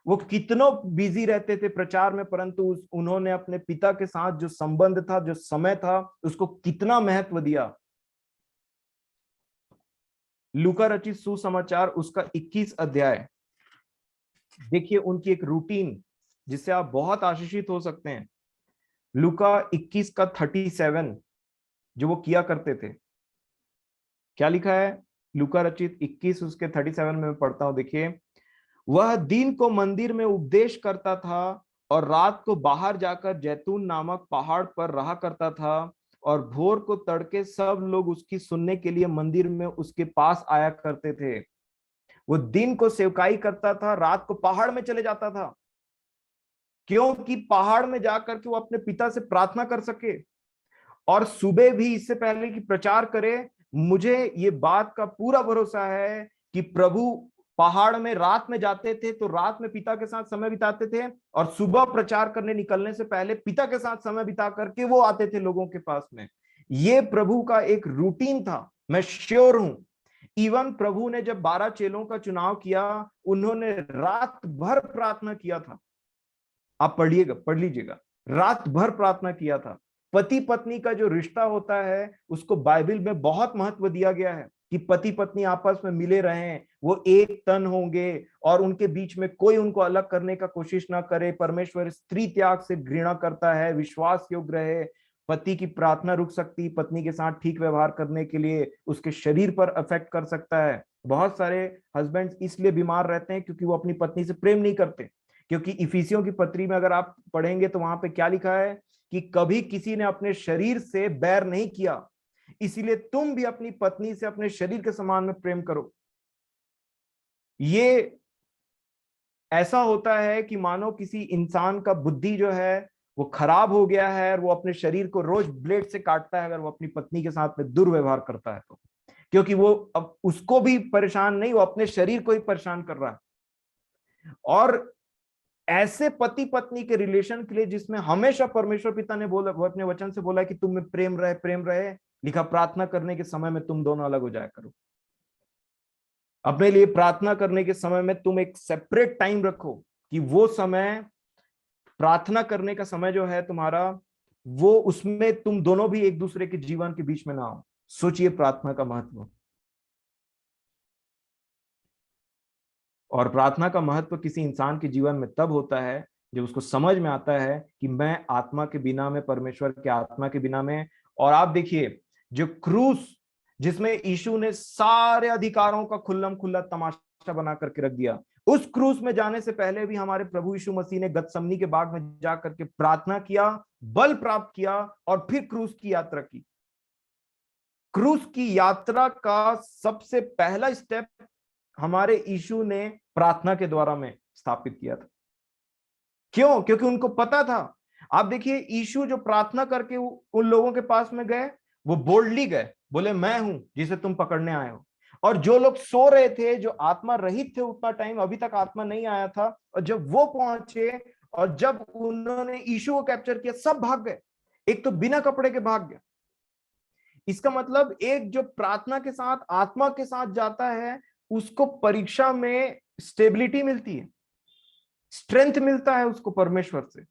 वो कितनों बिजी रहते थे प्रचार में, परंतु उन्होंने अपने पिता के साथ जो संबंध था, जो समय था, उसको कितना महत्व दिया। लूका रचित सुसमाचार उसका 21 अध्याय देखिए, उनकी एक रूटीन जिससे आप बहुत आशीषित हो सकते हैं। लूका 21 का 37 जो वो किया करते थे, क्या लिखा है? लूका रचित 21 उसके 37 में मैं पढ़ता हूं, देखिए। वह दिन को मंदिर में उपदेश करता था और रात को बाहर जाकर जैतून नामक पहाड़ पर रहा करता था, और भोर को तड़के सब लोग उसकी सुनने के लिए मंदिर में उसके पास आया करते थे। वो दिन को सेवकाई करता था, रात को पहाड़ में चले जाता था, क्योंकि पहाड़ में जाकर के वो अपने पिता से प्रार्थना कर सके, और सुबह भी इससे पहले कि प्रचार करे। मुझे ये बात का पूरा भरोसा है कि प्रभु पहाड़ में रात में जाते थे तो रात में पिता के साथ समय बिताते थे, और सुबह प्रचार करने निकलने से पहले पिता के साथ समय बिता करके वो आते थे लोगों के पास में। ये प्रभु का एक रूटीन था, मैं श्योर हूं। इवन प्रभु ने जब 12 चेलों का चुनाव किया, उन्होंने रात भर प्रार्थना किया था। आप पढ़ लीजिएगा, रात भर प्रार्थना किया था। पति पत्नी का जो रिश्ता होता है उसको बाइबल में बहुत महत्व दिया गया है कि पति पत्नी आपस में मिले रहें, वो एक तन होंगे और उनके बीच में कोई उनको अलग करने का कोशिश ना करे। परमेश्वर स्त्री त्याग से घृणा करता है, विश्वास योग्य रहे। पति की प्रार्थना रुक सकती, पत्नी के साथ ठीक व्यवहार करने के लिए उसके शरीर पर अफेक्ट कर सकता है। बहुत सारे हस्बैंड्स इसलिए बीमार रहते हैं क्योंकि वो अपनी पत्नी से प्रेम नहीं करते। क्योंकि इफिसियों की पत्री में अगर आप पढ़ेंगे तो वहां पे क्या लिखा है कि कभी किसी ने अपने शरीर से बैर नहीं किया, इसीलिए तुम भी अपनी पत्नी से अपने शरीर के समान में प्रेम करो। ये ऐसा होता है कि मानो किसी इंसान का बुद्धि जो है वो खराब हो गया है और वो अपने शरीर को रोज ब्लेड से काटता है अगर वो अपनी पत्नी के साथ में दुर्व्यवहार करता है तो, क्योंकि वो अब उसको भी परेशान नहीं, वो अपने शरीर को ही परेशान कर रहा है। और ऐसे पति पत्नी के रिलेशन के लिए जिसमें हमेशा परमेश्वर पिता ने बोला, वो अपने वचन से बोला कि तुम में प्रेम रहे, प्रेम रहे, लिखा प्रार्थना करने के समय में तुम दोनों अलग हो जाया करो। अपने लिए प्रार्थना करने के समय में तुम एक सेपरेट टाइम रखो कि वो समय, प्रार्थना करने का समय जो है तुम्हारा, वो उसमें तुम दोनों भी एक दूसरे के जीवन के बीच में ना हो। सोचिए प्रार्थना का महत्व। और प्रार्थना का महत्व किसी इंसान के जीवन में तब होता है जब उसको समझ में आता है कि मैं आत्मा के बिना में, परमेश्वर के आत्मा के बिना में। और आप देखिए, जो क्रूस जिसमें यीशु ने सारे अधिकारों का खुल्लम खुल्ला तमाशा बना करके रख दिया, उस क्रूस में जाने से पहले भी हमारे प्रभु यीशु मसीह ने गतसमनी के बाग में जाकर के प्रार्थना किया, बल प्राप्त किया और फिर क्रूस की यात्रा की। क्रूस की यात्रा का सबसे पहला स्टेप हमारे यीशु ने प्रार्थना के द्वारा में स्थापित किया था। क्यों? क्योंकि उनको पता था। आप देखिए, यीशु जो प्रार्थना करके उन लोगों के पास में गए, वो बोल्डली गए, बोले मैं हूं जिसे तुम पकड़ने आए हो। और जो लोग सो रहे थे, जो आत्मा रहित थे उतना टाइम, अभी तक आत्मा नहीं आया था, और जब वो पहुंचे और जब उन्होंने यीशु को कैप्चर किया, सब भाग गए। एक तो बिना कपड़े के भाग गया। इसका मतलब एक जो प्रार्थना के साथ, आत्मा के साथ जाता है, उसको परीक्षा में स्टेबिलिटी मिलती है, स्ट्रेंथ मिलता है उसको परमेश्वर से।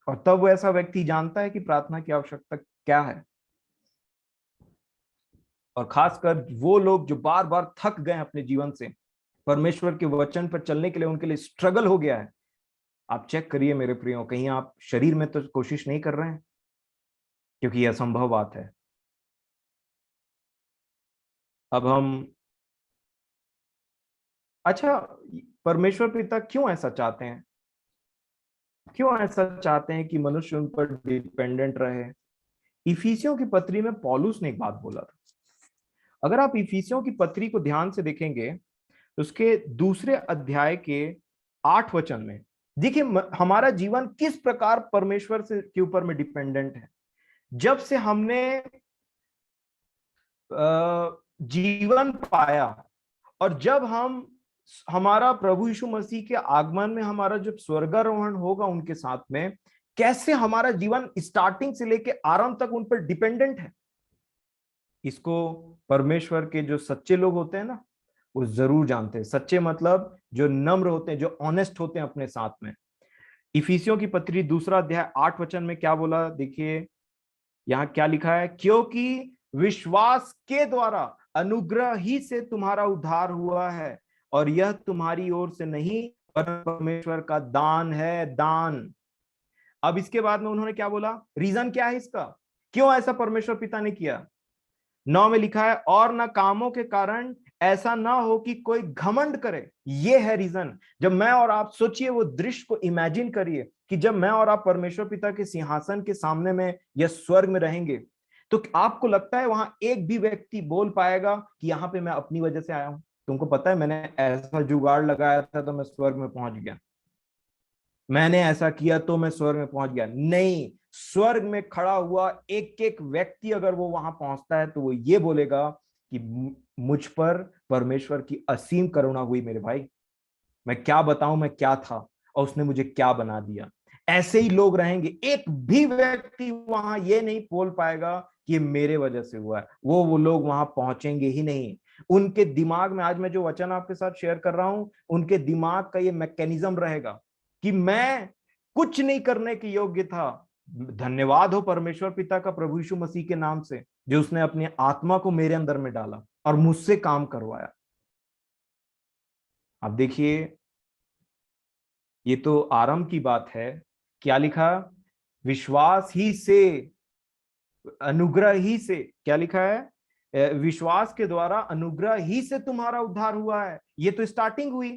और तब वो ऐसा व्यक्ति जानता है कि प्रार्थना की आवश्यकता क्या है। और खासकर वो लोग जो बार बार थक गए अपने जीवन से, परमेश्वर के वचन पर चलने के लिए उनके लिए स्ट्रगल हो गया है। आप चेक करिए मेरे प्रियो, कहीं आप शरीर में तो कोशिश नहीं कर रहे हैं, क्योंकि यह असंभव बात है। अब हम, अच्छा, परमेश्वर पिता क्यों ऐसा चाहते हैं? क्यों ऐसा चाहते हैं कि मनुष्य उन पर डिपेंडेंट रहे? इफिसियों की पत्री में पौलुस ने एक बात बोला था। अगर आप इफिसियों की पत्री को ध्यान से देखेंगे तो उसके दूसरे अध्याय के 8 वचन में देखिए हमारा जीवन किस प्रकार परमेश्वर से के ऊपर में डिपेंडेंट है। जब से हमने जीवन पाया और जब हम हमारा प्रभु यीशु मसीह के आगमन में हमारा जब स्वर्गारोहण होगा उनके साथ में, कैसे हमारा जीवन स्टार्टिंग से लेके आरंभ तक उन पर डिपेंडेंट है, इसको परमेश्वर के जो सच्चे लोग होते हैं ना, वो जरूर जानते हैं। सच्चे मतलब जो नम्र होते हैं, जो ऑनेस्ट होते हैं अपने साथ में। इफिसियों की पत्री 2 अध्याय 8 वचन में क्या बोला, देखिए यहाँ क्या लिखा है, क्योंकि विश्वास के द्वारा अनुग्रह ही से तुम्हारा उद्धार हुआ है, और यह तुम्हारी ओर से नहीं पर परमेश्वर का दान है, दान। अब इसके बाद में उन्होंने क्या बोला, रीजन क्या है इसका, क्यों ऐसा परमेश्वर पिता ने किया। 9 में लिखा है, और न कामों के कारण, ऐसा ना हो कि कोई घमंड करे। ये है रीजन। जब मैं और आप सोचिए, वो दृश्य को इमेजिन करिए कि जब मैं और आप परमेश्वर पिता के सिंहासन के सामने में या स्वर्ग में रहेंगे, तो आपको लगता है वहां एक भी व्यक्ति बोल पाएगा कि यहां पे मैं अपनी वजह से आया हूं, तुमको पता है मैंने ऐसा जुगाड़ लगाया था तो मैं स्वर्ग में पहुंच गया, मैंने ऐसा किया तो मैं स्वर्ग में पहुंच गया। नहीं, स्वर्ग में खड़ा हुआ एक एक व्यक्ति अगर वो वहां पहुंचता है तो वो ये बोलेगा कि मुझ पर परमेश्वर की असीम करुणा हुई मेरे भाई, मैं क्या बताऊं मैं क्या था और उसने मुझे क्या बना दिया। ऐसे ही लोग रहेंगे, एक भी व्यक्ति वहां ये नहीं बोल पाएगा कि ये मेरे वजह से हुआ है। वो लोग वहां पहुंचेंगे ही नहीं। उनके दिमाग में, आज मैं जो वचन आपके साथ शेयर कर रहा हूं, उनके दिमाग का ये मैकेनिज्म रहेगा कि मैं कुछ नहीं करने के योग्य था, धन्यवाद हो परमेश्वर पिता का प्रभु यीशु मसीह के नाम से, जो उसने अपनी आत्मा को मेरे अंदर में डाला और मुझसे काम करवाया। अब देखिए, ये तो आरंभ की बात है। क्या लिखा, विश्वास ही से, अनुग्रह ही से, क्या लिखा है, विश्वास के द्वारा अनुग्रह ही से तुम्हारा उद्धार हुआ है। ये तो स्टार्टिंग हुई,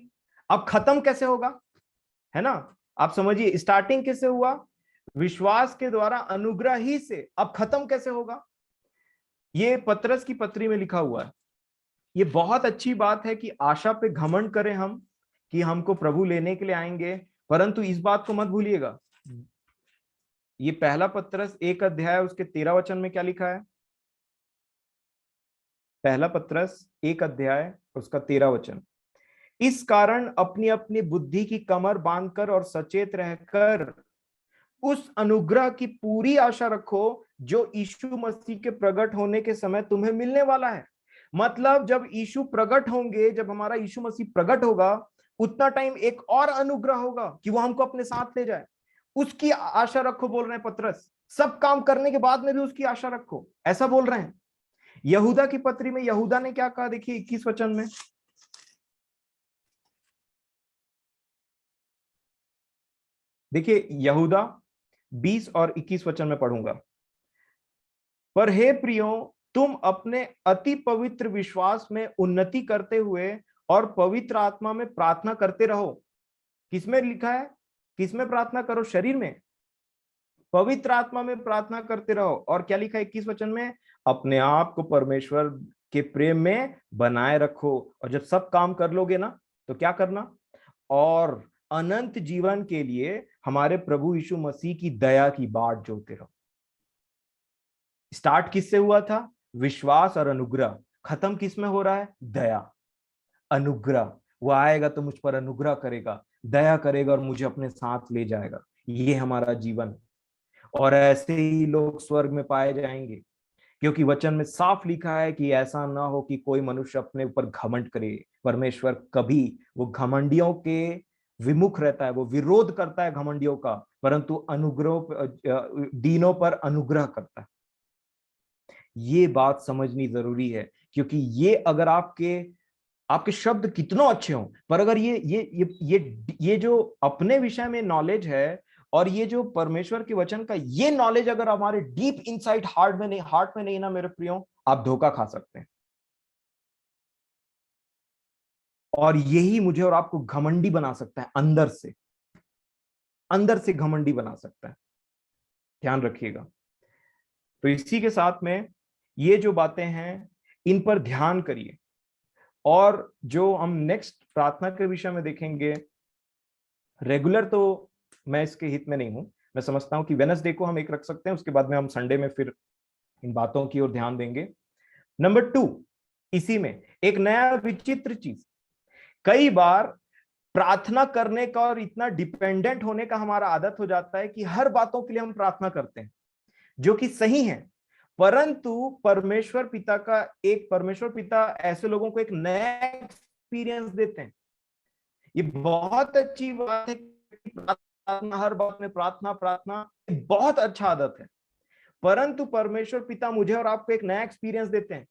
अब खत्म कैसे होगा, है ना। आप समझिए, स्टार्टिंग कैसे हुआ, विश्वास के द्वारा अनुग्रह ही से, अब खत्म कैसे होगा। ये पतरस की पत्री में लिखा हुआ है। ये बहुत अच्छी बात है कि आशा पे घमंड करें हम कि हमको प्रभु लेने के लिए आएंगे, परंतु इस बात को मत भूलिएगा, ये पहला पतरस 1 अध्याय उसके 13 वचन में क्या लिखा है। पहला पतरस 1 अध्याय उसका 13 वचन, इस कारण अपनी अपनी बुद्धि की कमर बांधकर और सचेत रहकर उस अनुग्रह की पूरी आशा रखो जो यीशु मसीह के प्रकट होने के समय तुम्हें मिलने वाला है। मतलब जब यीशु प्रकट होंगे, जब हमारा यीशु मसीह प्रकट होगा, उतना टाइम एक और अनुग्रह होगा कि वो हमको अपने साथ ले जाए। उसकी आशा रखो बोल रहे हैं पतरस, सब काम करने के बाद में भी उसकी आशा रखो, ऐसा बोल रहे हैं। यहूदा की पत्री में यहूदा ने क्या कहा, देखिए 21 वचन में, देखिए यहूदा 20 और 21 वचन में पढ़ूंगा। पर हे प्रियो, तुम अपने अति पवित्र विश्वास में उन्नति करते हुए और पवित्र आत्मा में प्रार्थना करते रहो। किसमें लिखा है, किसमें प्रार्थना करो, शरीर में, पवित्र आत्मा में प्रार्थना करते रहो। और क्या लिखा है 21 वचन में, अपने आप को परमेश्वर के प्रेम में बनाए रखो। और जब सब काम कर लोगे ना, तो क्या करना, और अनंत जीवन के लिए हमारे प्रभु यीशु मसीह की दया की बाट जोते रहो। स्टार्ट किससे हुआ था, विश्वास और अनुग्रह, खत्म किस में हो रहा है, दया, अनुग्रह। वो आएगा तो मुझ पर अनुग्रह करेगा, दया करेगा और मुझे अपने साथ ले जाएगा। ये हमारा जीवन, और ऐसे ही लोग स्वर्ग में पाए जाएंगे, क्योंकि वचन में साफ लिखा है कि ऐसा ना हो कि कोई मनुष्य अपने ऊपर घमंड करे। परमेश्वर कभी, वो घमंडियों के विमुख रहता है, वो विरोध करता है घमंडियों का, परंतु अनुग्रह, दीनों पर अनुग्रह करता है। ये बात समझनी जरूरी है, क्योंकि ये अगर आपके आपके शब्द कितनों अच्छे हों, पर अगर ये जो अपने विषय में नॉलेज है, और ये जो परमेश्वर के वचन का ये नॉलेज अगर हमारे डीप इनसाइड हार्ट में नहीं ना मेरे प्रियो, आप धोखा खा सकते हैं। और यही मुझे और आपको घमंडी बना सकता है, अंदर से घमंडी बना सकता है। ध्यान रखिएगा। तो इसी के साथ में ये जो बातें हैं, इन पर ध्यान करिए। और जो हम नेक्स्ट प्रार्थना के विषय में देखेंगे, रेगुलर तो मैं इसके हित में नहीं हूं। मैं समझता हूं कि वेडनेसडे को हम एक रख सकते हैं, उसके बाद में हम संडे में फिर इन बातों की ओर ध्यान देंगे। नंबर 2, इसी में एक नया विचित्र चीज, कई बार प्रार्थना करने का और इतना डिपेंडेंट होने का हमारा आदत हो जाता है कि हर बातों के लिए हम प्रार्थना करते हैं, जो कि सही है, परंतु परमेश्वर पिता ऐसे लोगों को एक नया एक्सपीरियंस देते हैं। ये बहुत अच्छी बात है कि प्रार्थना, हर बात में प्रार्थना प्रार्थना बहुत अच्छा आदत है, परंतु परमेश्वर पिता मुझे और आपको एक नया एक्सपीरियंस देते हैं।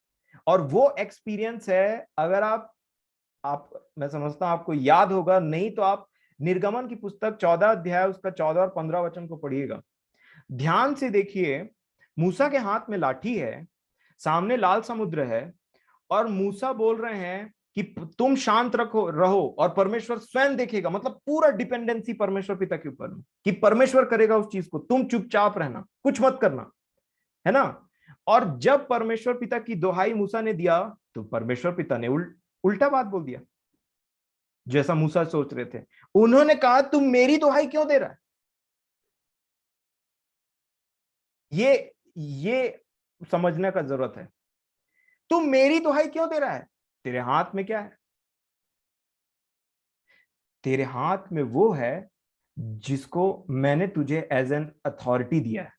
और वो एक्सपीरियंस है, अगर आप मैं समझता हूं आपको याद होगा, नहीं तो आप निर्गमन की पुस्तक 14 अध्याय उसका 14 और 15 वचन को पढ़िएगा। ध्यान से देखिए, मूसा के हाथ में लाठी है, सामने लाल समुद्र है, और मूसा बोल रहे हैं कि तुम शांत रहो और परमेश्वर स्वयं देखेगा। मतलब पूरा डिपेंडेंसी परमेश्वर पिता के ऊपर में, कि परमेश्वर करेगा उस चीज को, तुम चुपचाप रहना, कुछ मत करना, है ना। और जब परमेश्वर पिता की दुहाई मूसा ने दिया, तो परमेश्वर पिता ने उल्टा बात बोल दिया, जैसा मूसा सोच रहे थे। उन्होंने कहा तुम मेरी दुहाई क्यों दे रहा है। ये समझने का जरूरत है। तुम मेरी दुहाई क्यों दे रहा है, तेरे हाथ में क्या है। तेरे हाथ में वो है जिसको मैंने तुझे एज एन अथॉरिटी दिया है।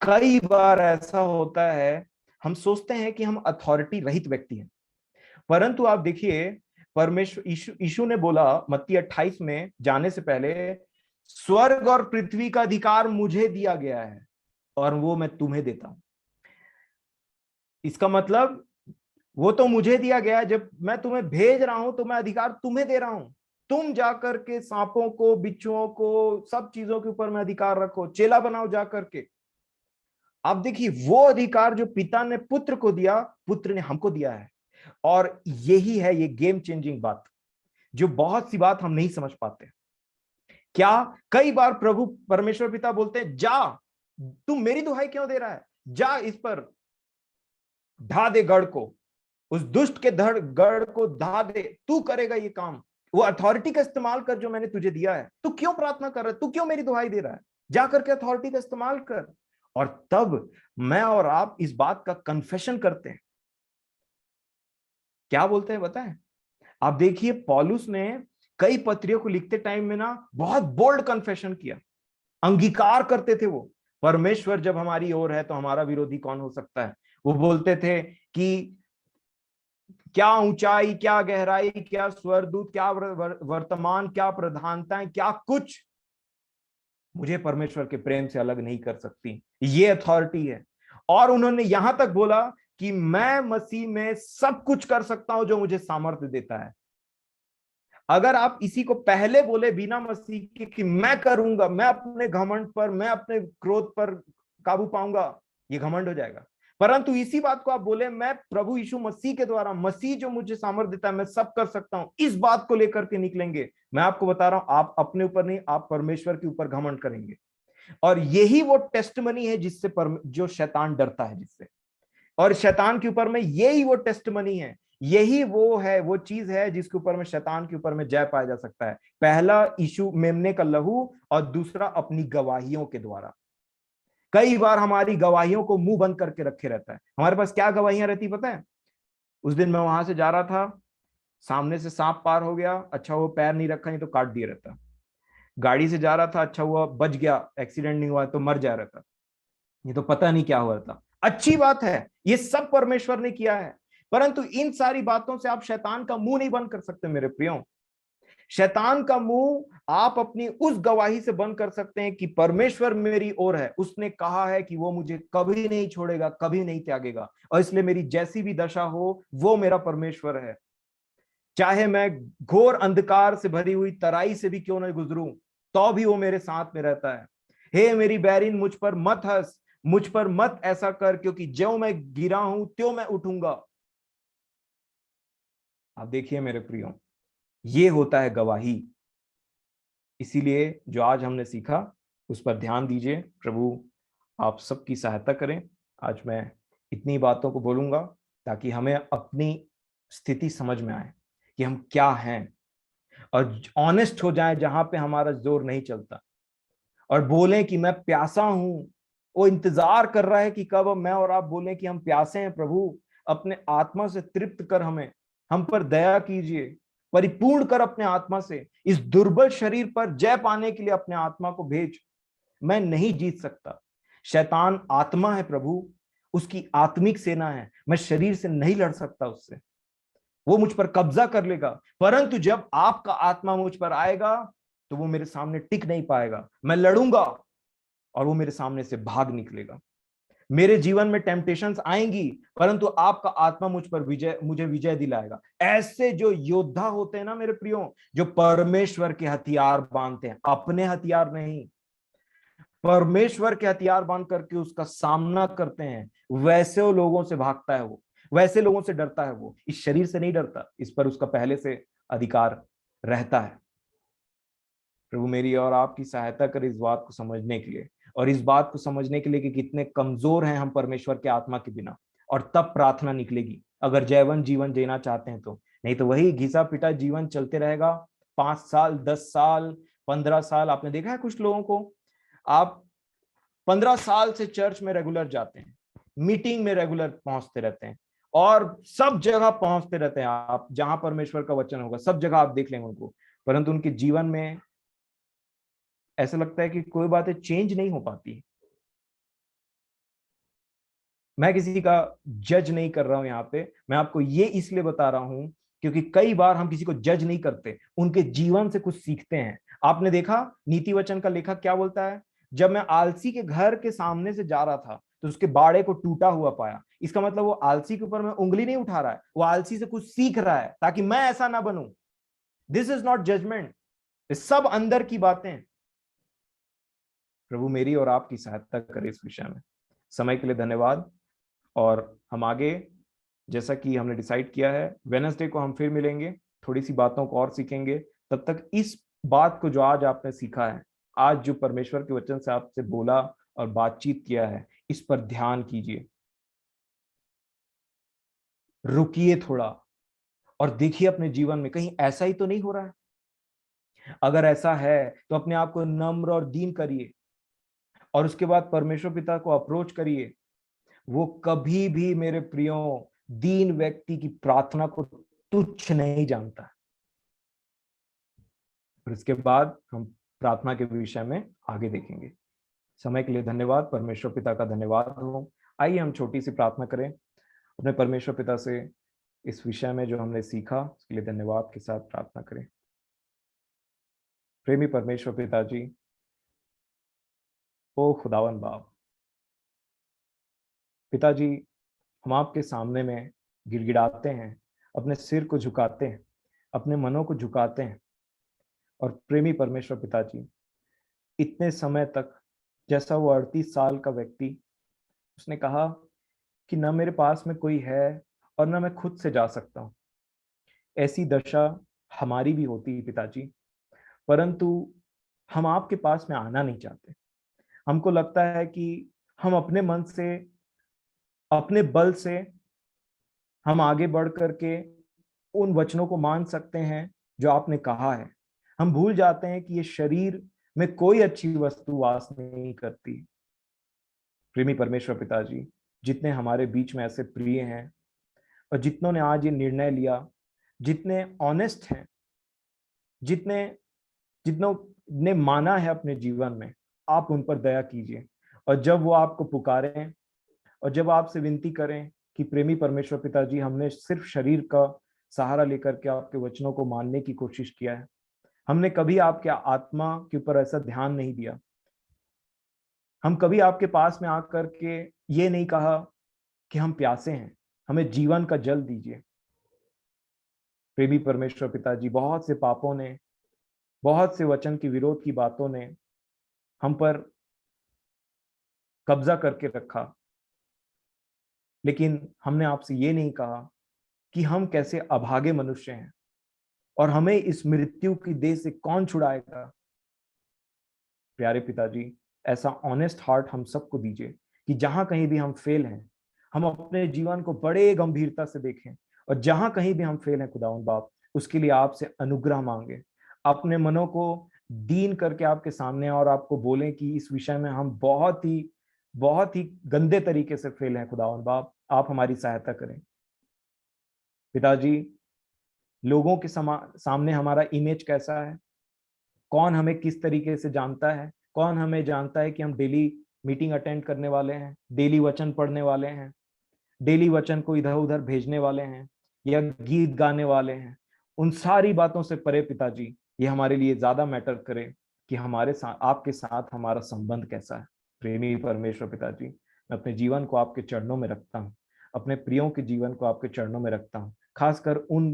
कई बार ऐसा होता है, हम सोचते हैं कि हम अथॉरिटी रहित व्यक्ति हैं, परंतु आप देखिए, परमेश्वर यीशु ने बोला मत्ती 28 में जाने से पहले, स्वर्ग और पृथ्वी का अधिकार मुझे दिया गया है और वो मैं तुम्हें देता हूं। इसका मतलब वो तो मुझे दिया गया है, जब मैं तुम्हें भेज रहा हूं तो मैं अधिकार तुम्हें दे रहा हूं। तुम जाकर के सांपों को, बिच्छुओं को, सब चीजों के ऊपर में अधिकार रखो, चेला बनाओ जाकर के। अब देखिए, वो अधिकार जो पिता ने पुत्र को दिया, पुत्र ने हमको दिया है। और यही है ये गेम चेंजिंग बात, जो बहुत सी बात हम नहीं समझ पाते। क्या कई बार प्रभु परमेश्वर पिता बोलते हैं, जा, तू मेरी दुहाई क्यों दे रहा है, जा इस पर ढा दे गढ़ को, उस दुष्ट के धड़ गढ़ को ढा दे, तू करेगा ये काम। वो अथॉरिटी का इस्तेमाल कर जो मैंने तुझे दिया है। तू क्यों प्रार्थना कर रहा है, तू क्यों मेरी दुहाई दे रहा है, जा करके अथॉरिटी का इस्तेमाल कर। और तब मैं और आप इस बात का कन्फेशन करते हैं। क्या बोलते हैं बताएं। आप देखिए, पौलुस ने कई पत्रियों को लिखते टाइम में ना बहुत बोल्ड कन्फेशन किया, अंगीकार करते थे वो, परमेश्वर जब हमारी ओर है तो हमारा विरोधी कौन हो सकता है। वो बोलते थे कि क्या ऊंचाई, क्या गहराई, क्या स्वर्गदूत, क्या वर्तमान, क्या प्रधानताएं, क्या कुछ मुझे परमेश्वर के प्रेम से अलग नहीं कर सकती। ये अथॉरिटी है। और उन्होंने यहां तक बोला कि मैं मसीह में सब कुछ कर सकता हूं जो मुझे सामर्थ्य देता है। अगर आप इसी को पहले बोले बिना मसीह के कि मैं करूंगा, मैं अपने घमंड पर, मैं अपने क्रोध पर काबू पाऊंगा, ये घमंड हो जाएगा। परंतु इसी बात को आप बोले, मैं प्रभु यीशु मसीह के द्वारा, मसीह जो मुझे सामर्थ्य देता है, मैं सब कर सकता हूं, इस बात को लेकर के निकलेंगे। मैं आपको बता रहा हूं, आप अपने ऊपर नहीं, आप परमेश्वर के ऊपर घमंड करेंगे। और यही वो टेस्टमनी है जिससे जो शैतान डरता है, जिससे, और शैतान के ऊपर में यही वो टेस्टमनी है, यही वो है, वो चीज है जिसके ऊपर में शैतान के ऊपर में जय पाया जा सकता है। पहला यीशु मेमने का लहू, और दूसरा अपनी गवाहियों के द्वारा। कई बार हमारी गवाहियों को मुंह बंद करके रखे रहता है। हमारे पास क्या गवाहियां रहती पता है। उस दिन मैं वहां से जा रहा था, सामने से सांप पार हो गया, अच्छा वो पैर नहीं रखा, नहीं तो काट दिया रहता। गाड़ी से जा रहा था, अच्छा हुआ बच गया, एक्सीडेंट नहीं हुआ, तो मर जा रहता, ये तो पता नहीं क्या हुआ था। अच्छी बात है, ये सब परमेश्वर ने किया है, परंतु इन सारी बातों से आप शैतान का मुंह नहीं बंद कर सकते मेरे प्रियो। शैतान का मुंह आप अपनी उस गवाही से बंद कर सकते हैं कि परमेश्वर मेरी ओर है, उसने कहा है कि वो मुझे कभी नहीं छोड़ेगा, कभी नहीं त्यागेगा, और इसलिए मेरी जैसी भी दशा हो, वो मेरा परमेश्वर है। चाहे मैं घोर अंधकार से भरी हुई तराई से भी क्यों न गुजरूं, तो भी वो मेरे साथ में रहता है। हे मेरी बैरिन, मुझ पर मत हंस, मुझ पर मत ऐसा कर, क्योंकि जो मैं गिरा हूं त्यों मैं उठूंगा। आप देखिए मेरे प्रियो, ये होता है गवाही। इसीलिए जो आज हमने सीखा उस पर ध्यान दीजिए। प्रभु आप सबकी सहायता करें। आज मैं इतनी बातों को बोलूंगा ताकि हमें अपनी स्थिति समझ में आए कि हम क्या हैं, और ऑनेस्ट हो जाएं जहां पे हमारा जोर नहीं चलता, और बोलें कि मैं प्यासा हूं, वो इंतजार कर रहा है कि कब मैं और आप बोलें कि हम प्यासे हैं प्रभु, अपने आत्मा से तृप्त कर हमें, हम पर दया कीजिए, परिपूर्ण कर अपने आत्मा से, इस दुर्बल शरीर पर जय पाने के लिए अपने आत्मा को भेज। मैं नहीं जीत सकता, शैतान आत्मा है प्रभु, उसकी आत्मिक सेना है, मैं शरीर से नहीं लड़ सकता उससे, वो मुझ पर कब्जा कर लेगा। परंतु जब आपका आत्मा मुझ पर आएगा तो वो मेरे सामने टिक नहीं पाएगा, मैं लड़ूंगा और वो मेरे सामने से भाग निकलेगा। मेरे जीवन में टेम्पटेशंस आएंगी, परंतु आपका आत्मा मुझ पर मुझे विजय दिलाएगा। ऐसे जो योद्धा होते हैं ना मेरे प्रियो, जो परमेश्वर के हथियार बांधते हैं, अपने हथियार नहीं, परमेश्वर के हथियार बांध करके उसका सामना करते हैं, वैसे लोगों से भागता है वो, वैसे लोगों से डरता है वो, इस शरीर से नहीं डरता, इस पर उसका पहले से अधिकार रहता है। प्रभु मेरी और आपकी सहायता कर इस बात को समझने के लिए, और इस बात को समझने के लिए कि कितने कमजोर हैं हम परमेश्वर के आत्मा के बिना, और तब प्रार्थना निकलेगी अगर जयवंत जीवन जीना चाहते हैं तो। नहीं तो वही घिसा पिटा जीवन चलते रहेगा, 5 साल, 10 साल, 15 साल। आपने देखा है कुछ लोगों को, आप 15 साल से चर्च में रेगुलर जाते हैं, मीटिंग में रेगुलर पहुंचते रहते हैं, और सब जगह पहुंचते रहते हैं, आप जहां परमेश्वर का वचन होगा सब जगह आप देख लेंगे उनको, परंतु उनके जीवन में ऐसा लगता है कि कोई बातें चेंज नहीं हो पाती। मैं किसी का जज नहीं कर रहा हूं यहाँ पे, मैं आपको ये इसलिए बता रहा हूं क्योंकि कई बार हम किसी को जज नहीं करते, उनके जीवन से कुछ सीखते हैं। आपने देखा नीति वचन का लेखक क्या बोलता है, जब मैं आलसी के घर के सामने से जा रहा था तो उसके बाड़े को टूटा हुआ पाया। इसका मतलब वो आलसी के ऊपर में उंगली नहीं उठा रहा है, वो आलसी से कुछ सीख रहा है ताकि मैं ऐसा ना बनूं। दिस इज नॉट जजमेंट, ये सब अंदर की बातें। प्रभु मेरी और आपकी सहायता करे इस विषय में। समय के लिए धन्यवाद, और हम आगे जैसा कि हमने डिसाइड किया है वेडनेसडे को हम फिर मिलेंगे, थोड़ी सी बातों को और सीखेंगे। तब तक इस बात को जो आज आपने सीखा है, आज जो परमेश्वर के वचन से आपसे बोला और बातचीत किया है, इस पर ध्यान कीजिए, रुकिए थोड़ा और देखिए अपने जीवन में कहीं ऐसा ही तो नहीं हो रहा है। अगर ऐसा है तो अपने आप को नम्र और दीन करिए, और उसके बाद परमेश्वर पिता को अप्रोच करिए। वो कभी भी मेरे प्रियो दीन व्यक्ति की प्रार्थना को तुच्छ नहीं जानता। और इसके बाद हम प्रार्थना के विषय में आगे देखेंगे। समय के लिए धन्यवाद, परमेश्वर पिता का धन्यवाद हो। आइए हम छोटी सी प्रार्थना करें अपने परमेश्वर पिता से, इस विषय में जो हमने सीखा उसके लिए धन्यवाद के साथ प्रार्थना करें। प्रेमी परमेश्वर पिताजी, ओ खुदावन बाप, पिताजी हम आपके सामने में गिड़गिड़ाते हैं, अपने सिर को झुकाते हैं, अपने मनों को झुकाते हैं। और प्रेमी परमेश्वर पिताजी, इतने समय तक जैसा वो 38 साल का व्यक्ति, उसने कहा कि न मेरे पास में कोई है और न मैं खुद से जा सकता हूँ। ऐसी दशा हमारी भी होती है पिताजी, परंतु हम आपके पास में आना नहीं चाहते। हमको लगता है कि हम अपने मन से, अपने बल से हम आगे बढ़ करके उन वचनों को मान सकते हैं जो आपने कहा है। हम भूल जाते हैं कि ये शरीर में कोई अच्छी वस्तु वास नहीं करती। प्रेमी परमेश्वर पिताजी, जितने हमारे बीच में ऐसे प्रिय हैं और जितनों ने आज ये निर्णय लिया, जितने ऑनेस्ट हैं, जितने जितनों ने माना है अपने जीवन में, आप उन पर दया कीजिए। और जब वो आपको पुकारें और जब आपसे विनती करें कि प्रेमी परमेश्वर पिताजी, हमने सिर्फ शरीर का सहारा लेकर के आपके वचनों को मानने की कोशिश किया है, हमने कभी आपके आत्मा के ऊपर ऐसा ध्यान नहीं दिया, हम कभी आपके पास में आकर के ये नहीं कहा कि हम प्यासे हैं, हमें जीवन का जल दीजिए। प्रेमी परमेश्वर पिताजी, बहुत से पापों ने, बहुत से वचन की विरोध की बातों ने हम पर कब्जा करके रखा, लेकिन हमने आपसे ये नहीं कहा कि हम कैसे अभागे मनुष्य हैं और हमें इस मृत्यु की देह से कौन छुड़ाएगा। प्यारे पिताजी, ऐसा ऑनेस्ट हार्ट हम सबको दीजिए कि जहां कहीं भी हम फेल हैं, हम अपने जीवन को बड़े गंभीरता से देखें, और जहां कहीं भी हम फेल हैं खुदावंद बाप, उसके लिए आपसे अनुग्रह मांगे, अपने मनों को दीन करके आपके सामने, और आपको बोलें कि इस विषय में हम बहुत ही बहुत ही गंदे तरीके से फेल हैं खुदावन बाप, आप हमारी सहायता करें पिताजी। लोगों के सामने हमारा इमेज कैसा है, कौन हमें किस तरीके से जानता है, कौन हमें जानता है कि हम डेली मीटिंग अटेंड करने वाले हैं, डेली वचन पढ़ने वाले हैं, डेली वचन को इधर उधर भेजने वाले हैं, या गीत गाने वाले हैं। उन सारी बातों से परे पिताजी, ये हमारे लिए ज्यादा मैटर करे कि हमारे साथ, आपके साथ हमारा संबंध कैसा है। प्रेमी परमेश्वर पिताजी, मैं अपने जीवन को आपके चरणों में रखता हूँ, अपने प्रियों के जीवन को आपके चरणों में रखता हूँ, खासकर उन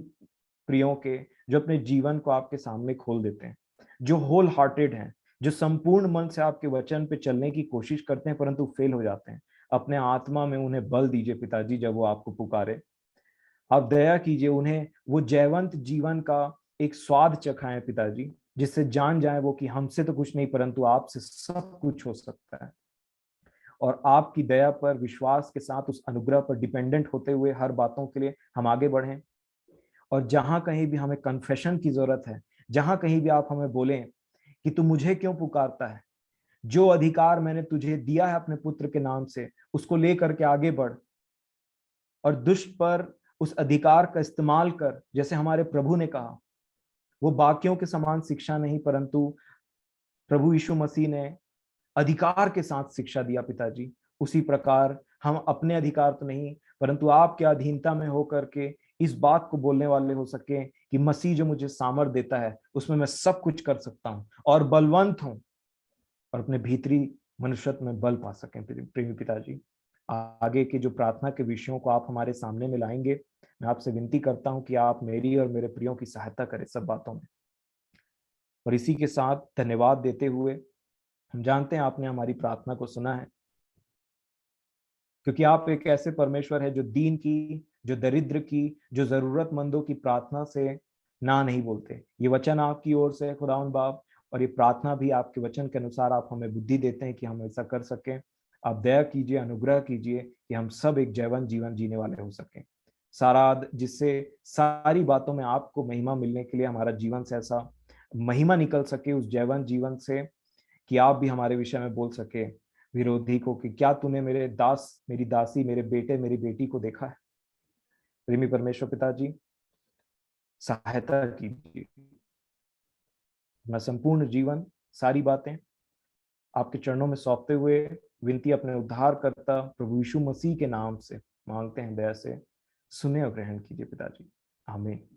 प्रियों के जो अपने जीवन को आपके सामने खोल देते हैं, जो होल हार्टेड हैं, जो संपूर्ण मन से आपके वचन पे चलने की कोशिश करते हैं परंतु फेल हो जाते हैं। अपने आत्मा में उन्हें बल दीजिए पिताजी, जब वो आपको पुकारे आप दया कीजिए, उन्हें वो जयवंत जीवन का एक स्वाद चखाएं पिताजी, जिससे जान जाए वो कि हमसे तो कुछ नहीं परंतु आपसे सब कुछ हो सकता है। और आपकी दया पर विश्वास के साथ उस अनुग्रह पर डिपेंडेंट होते हुए हर बातों के लिए हम आगे बढ़ें। और जहां कहीं भी हमें कन्फेशन की जरूरत है, जहां कहीं भी आप हमें बोलें कि तू मुझे क्यों पुकारता है, जो अधिकार मैंने तुझे दिया है अपने पुत्र के नाम से, उसको लेकर के आगे बढ़ और दुष्ट पर उस अधिकार का इस्तेमाल कर। जैसे हमारे प्रभु ने कहा, वो बाकियों के समान शिक्षा नहीं परंतु प्रभु यीशु मसीह ने अधिकार के साथ शिक्षा दिया पिताजी। उसी प्रकार हम अपने अधिकार तो नहीं परंतु आपके अधीनता में होकर के इस बात को बोलने वाले हो सके कि मसीह जो मुझे सामर्थ देता है उसमें मैं सब कुछ कर सकता हूँ और बलवंत हूँ, और अपने भीतरी मनुष्यत्व में बल पा सकें। प्रेमी पिताजी, आगे के जो प्रार्थना के विषयों को आप हमारे सामने में लाएंगे, मैं आपसे विनती करता हूं कि आप मेरी और मेरे प्रियों की सहायता करें सब बातों में। और इसी के साथ धन्यवाद देते हुए, हम जानते हैं आपने हमारी प्रार्थना को सुना है, क्योंकि आप एक ऐसे परमेश्वर है जो दीन की, जो दरिद्र की, जो जरूरतमंदों की प्रार्थना से ना नहीं बोलते। ये वचन आपकी ओर से खुदावन बाप, और ये प्रार्थना भी आपके वचन के अनुसार आप हमें बुद्धि देते हैं कि हम ऐसा कर सकें। आप दया कीजिए, अनुग्रह कीजिए कि हम सब एक जैवन जीवन जीने वाले हो सकें, सारा जिससे सारी बातों में आपको महिमा मिलने के लिए हमारा जीवन से ऐसा महिमा निकल सके उस जैवन जीवन से, कि आप भी हमारे विषय में बोल सके विरोधी को कि क्या तूने मेरे दास, मेरी दासी, मेरे बेटे, मेरी बेटी को देखा है। प्रेमी परमेश्वर पिताजी, सहायता कीजिए, मैं संपूर्ण जीवन, सारी बातें आपके चरणों में सौंपते हुए विनती अपने उद्धार करता प्रभु यीशु मसीह के नाम से मांगते हैं, दया से सुने और ग्रहण कीजिए पिताजी। आमीन।